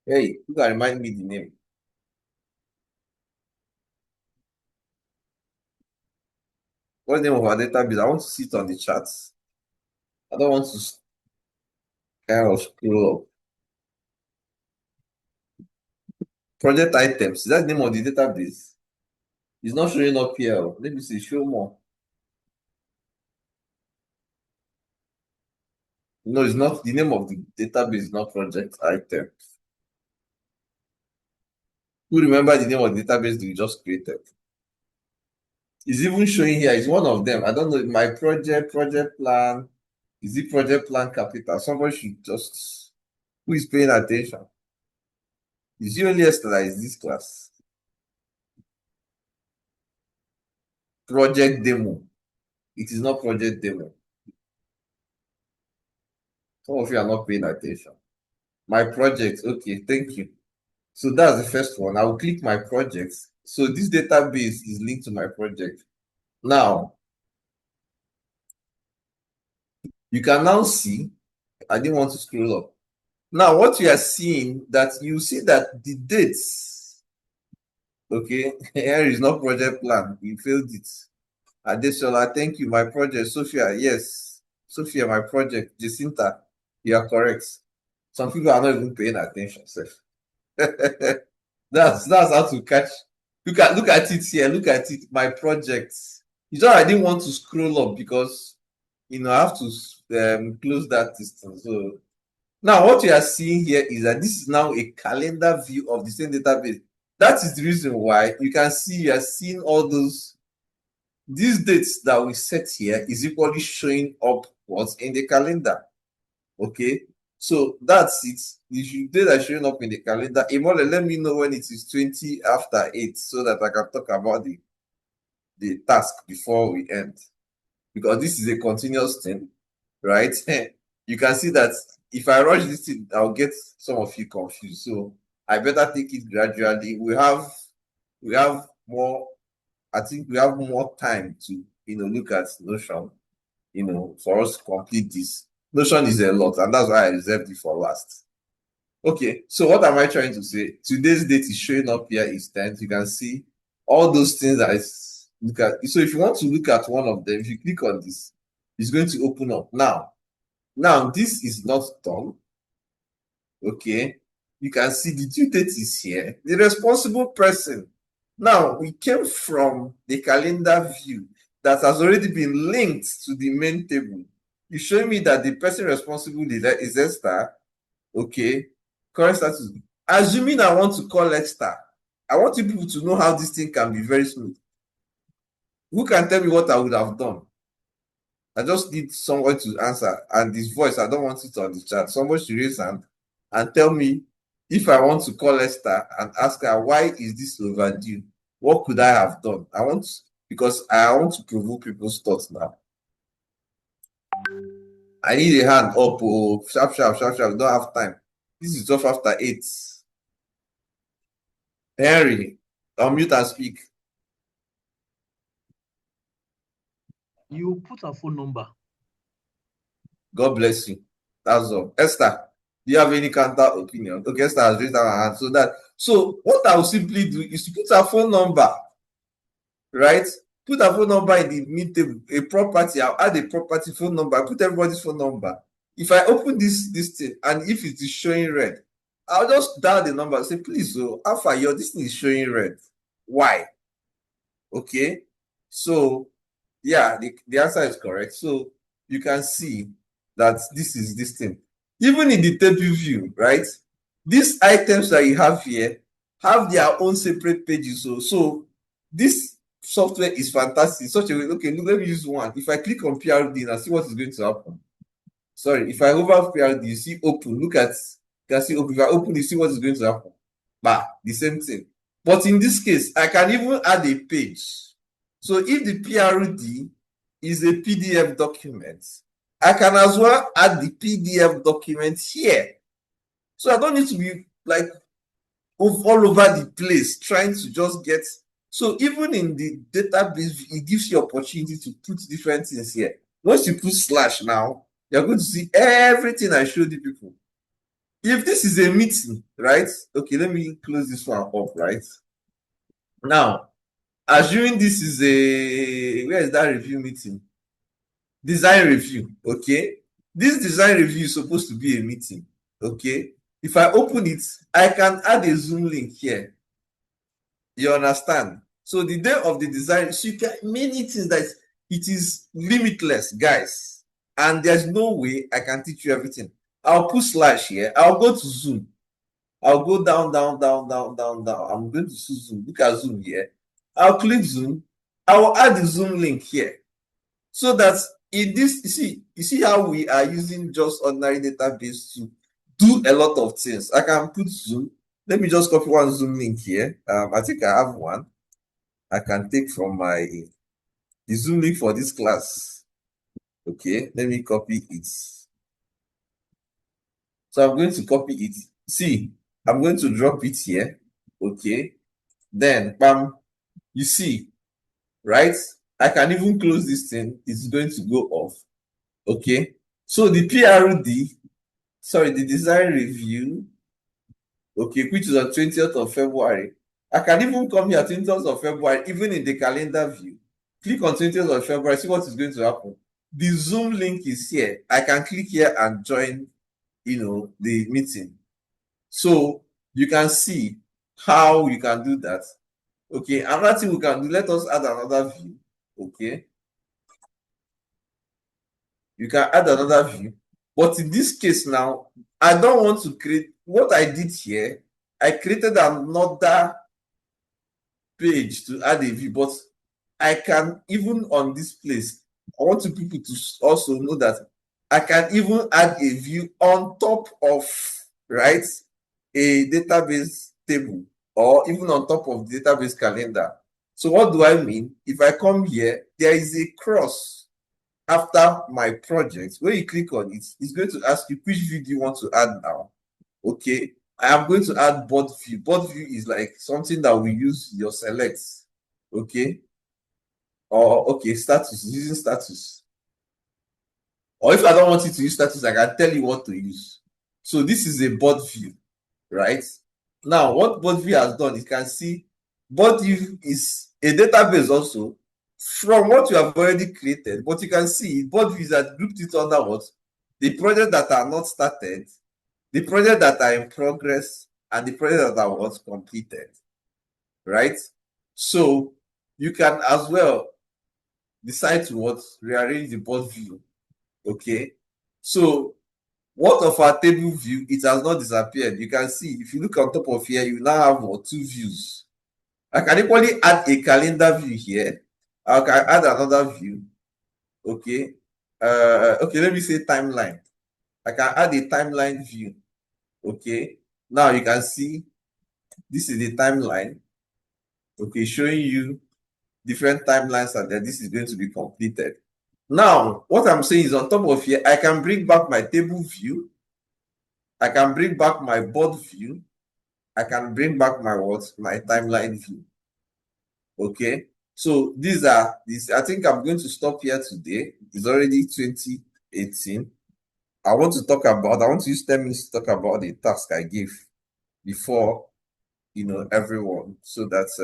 Hey, you can remind me the name. What's the name of our database? I want to see it on the chat. I don't want to kind of scroll up. Project items. Is that the name of the database? It's not showing up here. Let me see. Show more. No, it's not. The name of the database is not project items. Who remember the name of the database you just created? It's even showing here. It's one of them. I don't know. My project plan. Is it project plan capital? Somebody should just. Who is paying attention? Is it only yesterday? Is this class? Project demo. It is not project demo. Some of you are not paying attention. My project. Okay, thank you. So that's the first one. I will click my projects. So this database is linked to my project. Now, you can now see, I didn't want to scroll up. Now, what you are seeing, that you see that the dates, okay, here is not project plan. You failed it. Adesola, thank you. My project, Sophia, yes. Sophia, my project. Jacinta, you are correct. Some people are not even paying attention, sir. That's how to catch. Look at it here. Look at it. My projects. It's all I didn't want to scroll up because I have to close that distance. So now what you are seeing here is that this is now a calendar view of the same database. That is the reason why you can see you are seeing all these dates that we set here is equally showing up what's in the calendar. Okay. So that's it. The data showing up in the calendar. Imole, let me know when it is 20 after 8 so that I can talk about the task before we end. Because this is a continuous thing, right? You can see that if I rush this thing, I'll get some of you confused. So I better take it gradually. We have more, I think we have more time to look at Notion, for us to complete this. Notion is a lot, and that's why I reserved it for last. Okay, so what am I trying to say? Today's date is showing up here is 10th. You can see all those things that I look at. So if you want to look at one of them, if you click on this, it's going to open up. Now this is not done. Okay, you can see the due date is here. The responsible person. Now we came from the calendar view that has already been linked to the main table. You show me that the person responsible is Esther. Okay. Current status. Assuming I want to call Esther, I want you people to know how this thing can be very smooth. Who can tell me what I would have done? I just need someone to answer. And this voice, I don't want it on the chat. Somebody should raise hand and tell me if I want to call Esther and ask her, why is this overdue? What could I have done? Because I want to provoke people's thoughts now. I need a hand up. Oh, sharp. Don't have time. This is 12 after 8. Henry, unmute and speak. You put a phone number. God bless you. That's all. Esther, do you have any counter opinion? Okay, Esther has raised her hand. So what I will simply do is to put her phone number, right? Put a phone number in the mid table, a property. I'll add a property phone number. I put everybody's phone number. If I open this thing and if it is showing red, I'll just dial the number and say, please, so Alpha, this thing is showing red. Why? Okay. So yeah, the answer is correct. So you can see that this is this thing. Even in the table view, right? These items that you have here have their own separate pages. So this software is fantastic. Such a way, okay, look, let me use one. If I click on PRD and see what is going to happen. Sorry, if I hover PRD, you see open. Look at, you can see open. If I open, you see what is going to happen. Bah, the same thing. But in this case, I can even add a page. So if the PRD is a PDF document, I can as well add the PDF document here. So I don't need to be like all over the place trying to just get. So even in the database, it gives you opportunity to put different things here. Once you put slash now, you're going to see everything I showed you people. If this is a meeting, right? Okay, let me close this one up, right? Now, assuming this is a, where is that review meeting? Design review, okay? This design review is supposed to be a meeting, okay? If I open it, I can add a Zoom link here. You understand? So the day of the design, so you can many things that it is limitless, guys. And there's no way I can teach you everything. I'll put slash here. I'll go to Zoom. I'll go down, down, down, down, down, down. I'm going to Zoom. Look at Zoom here. I'll click Zoom. I will add the Zoom link here. So that in this, you see how we are using just ordinary database to do a lot of things. I can put Zoom. Let me just copy one Zoom link here. I think I have one. I can take from the Zoom link for this class. Okay, let me copy it. So I'm going to copy it. See, I'm going to drop it here. Okay, then bam, you see, right? I can even close this thing. It's going to go off. Okay, so the PRD, sorry, the design review, okay, which is on 20th of February. I can even come here 20th of February, even in the calendar view. Click on 20th of February, see what is going to happen. The Zoom link is here. I can click here and join, the meeting. So you can see how you can do that. Okay, another thing we can do, let us add another view. Okay, you can add another view, but in this case now, I don't want to create what I did here. I created another page to add a view, but I can even on this place, I want people to also know that I can even add a view on top of, right, a database table, or even on top of the database calendar. So what do I mean? If I come here, there is a cross after my project. When you click on it, it's going to ask you which view do you want to add now. Okay, I am going to add board view. Board view is like something that we use your selects. Okay, or okay, status, using status. Or if I don't want you to use status, I can tell you what to use. So this is a board view, right? Now, what board view has done, you can see board view is a database also from what you have already created, but you can see board views are grouped it under what? The projects that are not started, the projects that are in progress, and the projects that are what completed, right? So you can as well decide to what rearrange the board view. Okay, so what of our table view? It has not disappeared. You can see if you look on top of here, you now have two views. I can equally add a calendar view here. I can add another view. Okay, okay, let me say timeline. I can add a timeline view. Okay, now you can see this is the timeline. Okay, showing you different timelines, and then this is going to be completed. Now, what I'm saying is on top of here, I can bring back my table view. I can bring back my board view. I can bring back my my timeline view. Okay. So these are these. I think I'm going to stop here today. It's already 2018. I want to use 10 minutes to talk about the task I gave before, everyone. So that's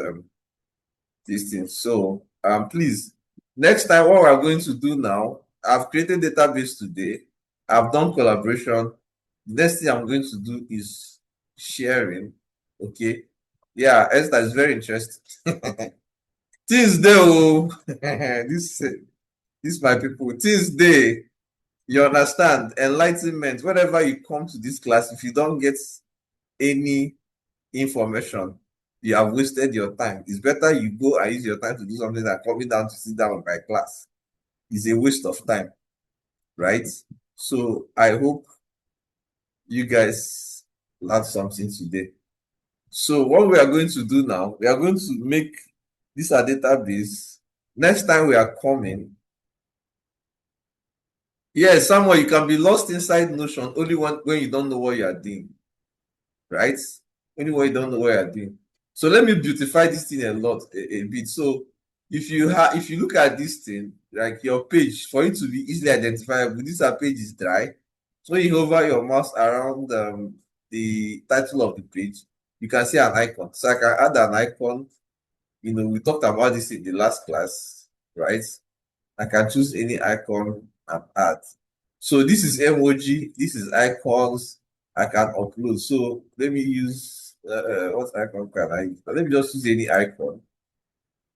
this thing. So please, next time what we're going to do now, I've created database today. I've done collaboration. The next thing I'm going to do is sharing. Okay. Yeah, Esther is very interesting. Tuesday, oh, this my people. Tuesday, you understand? Enlightenment. Whenever you come to this class, if you don't get any information, you have wasted your time. It's better you go and use your time to do something than coming down to sit down with my class. It's a waste of time, right? So I hope you guys learned something today. So what we are going to do now, we are going to make this a database. Next time we are coming, yes, somewhere you can be lost inside Notion only when you don't know what you are doing, right? Only when you don't know what you are doing. So let me beautify this thing a bit. So if you look at this thing, like your page, for it to be easily identifiable, this page is dry. So you hover your mouse around the title of the page, you can see an icon. So I can add an icon. We talked about this in the last class, right? I can choose any icon and add. So this is emoji, this is icons I can upload. So let me use what icon can I use? Let me just use any icon.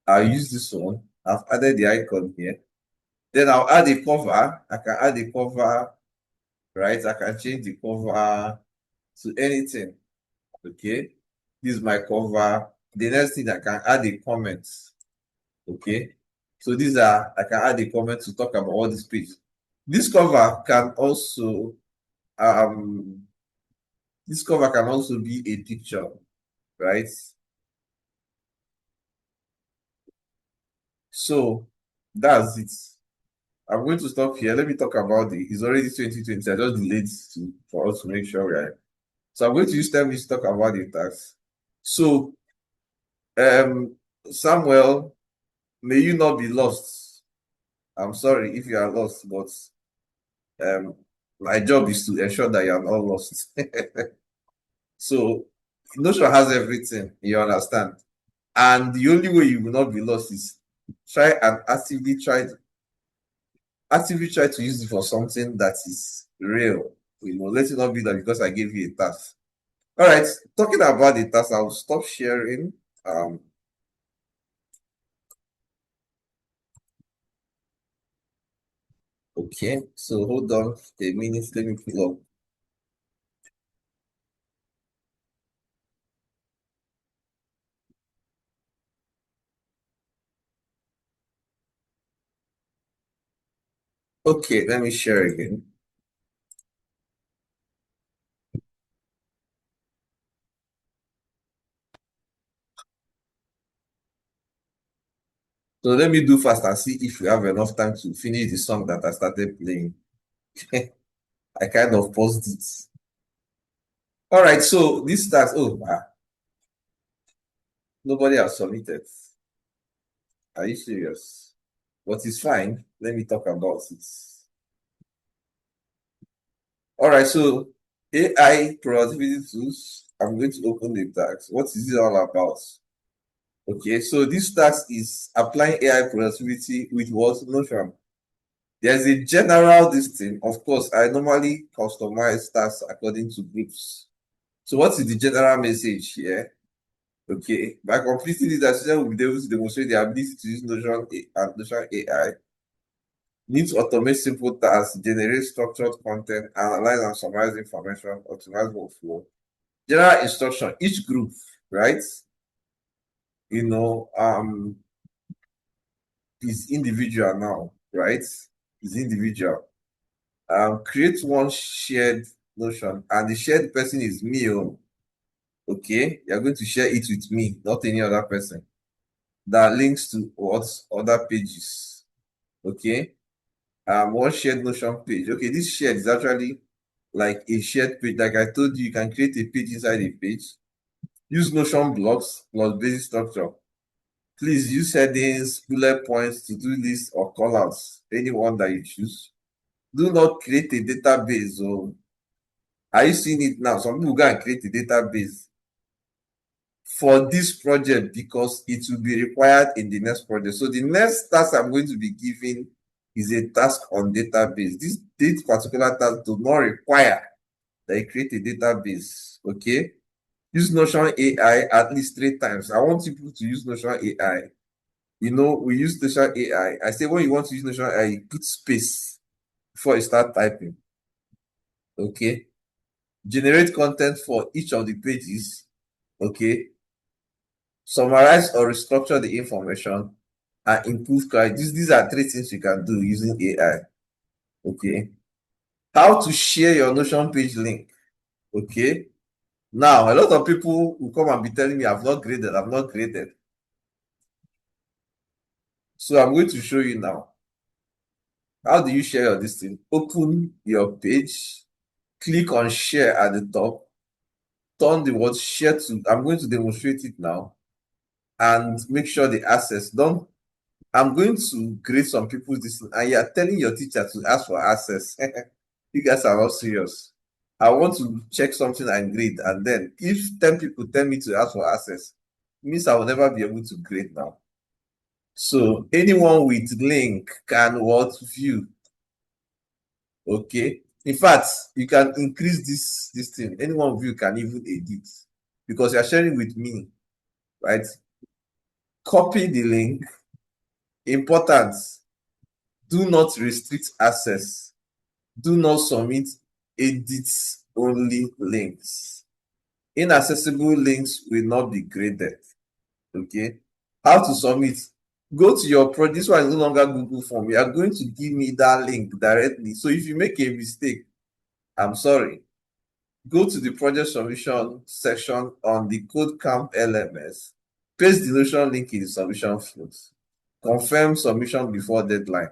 I'll use this one. I've added the icon here. Then I'll add a cover. I can add a cover, right? I can change the cover to anything. Okay. This is my cover. The next thing I can add a comment. Okay. So I can add a comment to talk about all these pages. This cover can also um be a picture, right? So that's it. I'm going to stop here. Let me talk about it's already 2020. I just delayed for us to make sure we are. So I'm going to use 10 minutes to talk about the tax. So Samuel, may you not be lost. I'm sorry if you are lost, but my job is to ensure that you are not lost. So Notion has everything, you understand. And the only way you will not be lost is try and actively try to use it for something that is real. Let it not be that because I gave you a task. All right, talking about the task, I'll stop sharing. Okay, so hold on a minute, let me pull up. Okay, let me share again. So let me do fast and see if we have enough time to finish the song that I started playing. I kind of paused it. All right, so this starts. Nobody has submitted. Are you serious? But it's fine. Let me talk about it. All right, so AI productivity tools. I'm going to open the task. What is it all about? Okay, so this task is applying AI productivity with what Notion. There's a general thing. Of course, I normally customize tasks according to groups. So what is the general message here? Okay, by completing this, the student will be able to demonstrate the ability to use Notion AI. Need to automate simple tasks, generate structured content, analyze and summarize information, optimize workflow. General instruction, each group, right? Is individual now, right? Is individual. Create one shared Notion, and the shared person is me. Okay, you're going to share it with me, not any other person. That links to what other pages. Okay. One shared Notion page. Okay, this shared is actually like a shared page. Like I told you, you can create a page inside a page. Use Notion blocks plus basic structure. Please use headings, bullet points, to-do list, or callouts, any one that you choose. Do not create a database. Are you seeing it now? Some people go and create a database for this project because it will be required in the next project. So the next task I'm going to be giving is a task on database. This particular task does not require that you create a database. Okay. Use Notion AI at least 3 times. I want people to use Notion AI. We use Notion AI. I say when you want to use Notion AI, you put space before you start typing. Okay. Generate content for each of the pages. Okay. summarize or restructure the information, and improve clarity. These are three things you can do using AI. Okay. How to share your Notion page link. Okay. Now, a lot of people will come and be telling me, I've not graded, I've not graded. So I'm going to show you now. How do you share your this thing? Open your page, click on share at the top, turn the word share to, I'm going to demonstrate it now, and make sure the access. Don't, I'm going to grade some people's this, and you are telling your teacher to ask for access. You guys are not serious. I want to check something and grade, and then if 10 people tell me to ask for access, it means I will never be able to grade now. So anyone with link can what view. Okay. In fact, you can increase this thing. Anyone of you can even edit because you're sharing with me, right? Copy the link. Important. Do not restrict access. Do not submit edits only links. Inaccessible links will not be graded. Okay. How to submit? Go to your project. This one is no longer Google Form. You are going to give me that link directly. So if you make a mistake, I'm sorry. Go to the project submission section on the KodeCamp LMS. Paste the Notion link in the submission field. Confirm submission before deadline.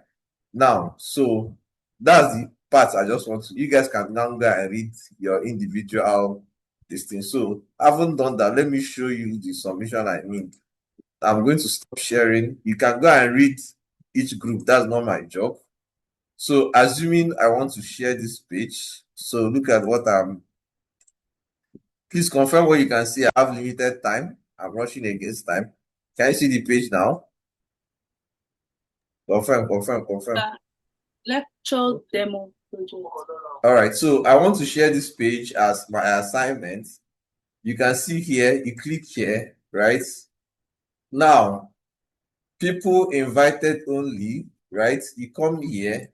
Now, so that's the part I just want to. You guys can now go and read your individual this thing. So I haven't done that. Let me show you the submission I mean. I'm going to stop sharing. You can go and read each group. That's not my job. So assuming I want to share this page, so look at what I'm. Please confirm what you can see. I have limited time. I'm rushing against time. Can you see the page now? Confirm. Lecture demo project. All right. So I want to share this page as my assignment. You can see here, you click here, right? Now, people invited only, right? You come here,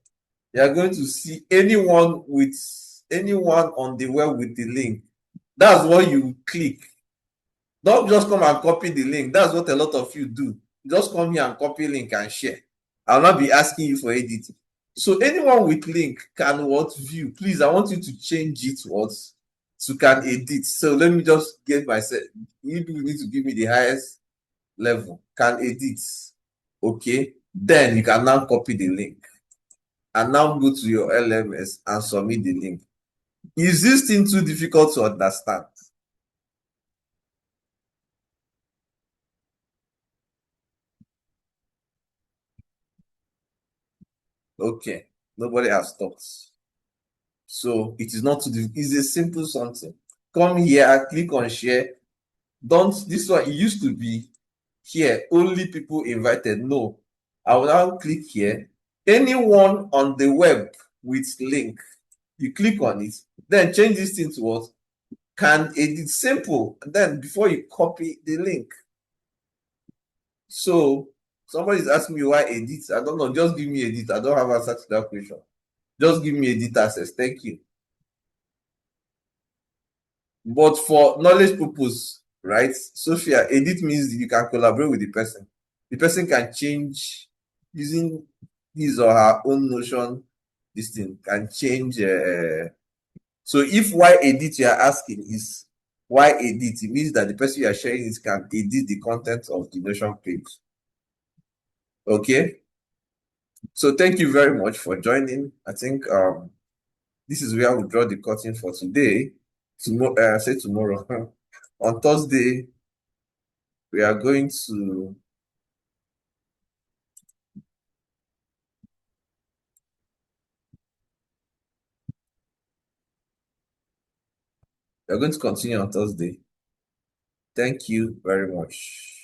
you are going to see anyone on the web with the link. That's what you click. Don't just come and copy the link. That's what a lot of you do. Just come here and copy link and share. I'll not be asking you for editing. So anyone with link can what view. Please, I want you to change it what to can edit. So let me just get myself. You need to give me the highest level. Can edit. Okay. Then you can now copy the link and now go to your LMS and submit the link. Is this thing too difficult to understand? Okay, nobody has talked. So it is not too difficult. It's a simple something. Come here, click on share. Don't, this one, it used to be here, only people invited. No, I will now click here. Anyone on the web with link, you click on it, then change this thing to what? Can edit, simple. Then before you copy the link. So somebody is asking me why edit. I don't know. Just give me edit. I don't have answer to that question. Just give me edit access. Thank you. But for knowledge purpose, right? Sophia, edit means you can collaborate with the person. The person can change using his or her own Notion. This thing can change. So if why edit you are asking is why edit, it means that the person you are sharing it can edit the content of the Notion page. Okay. So thank you very much for joining. I think this is where we draw the curtain for today. Tomorrow. On Thursday, we are going to continue on Thursday. Thank you very much.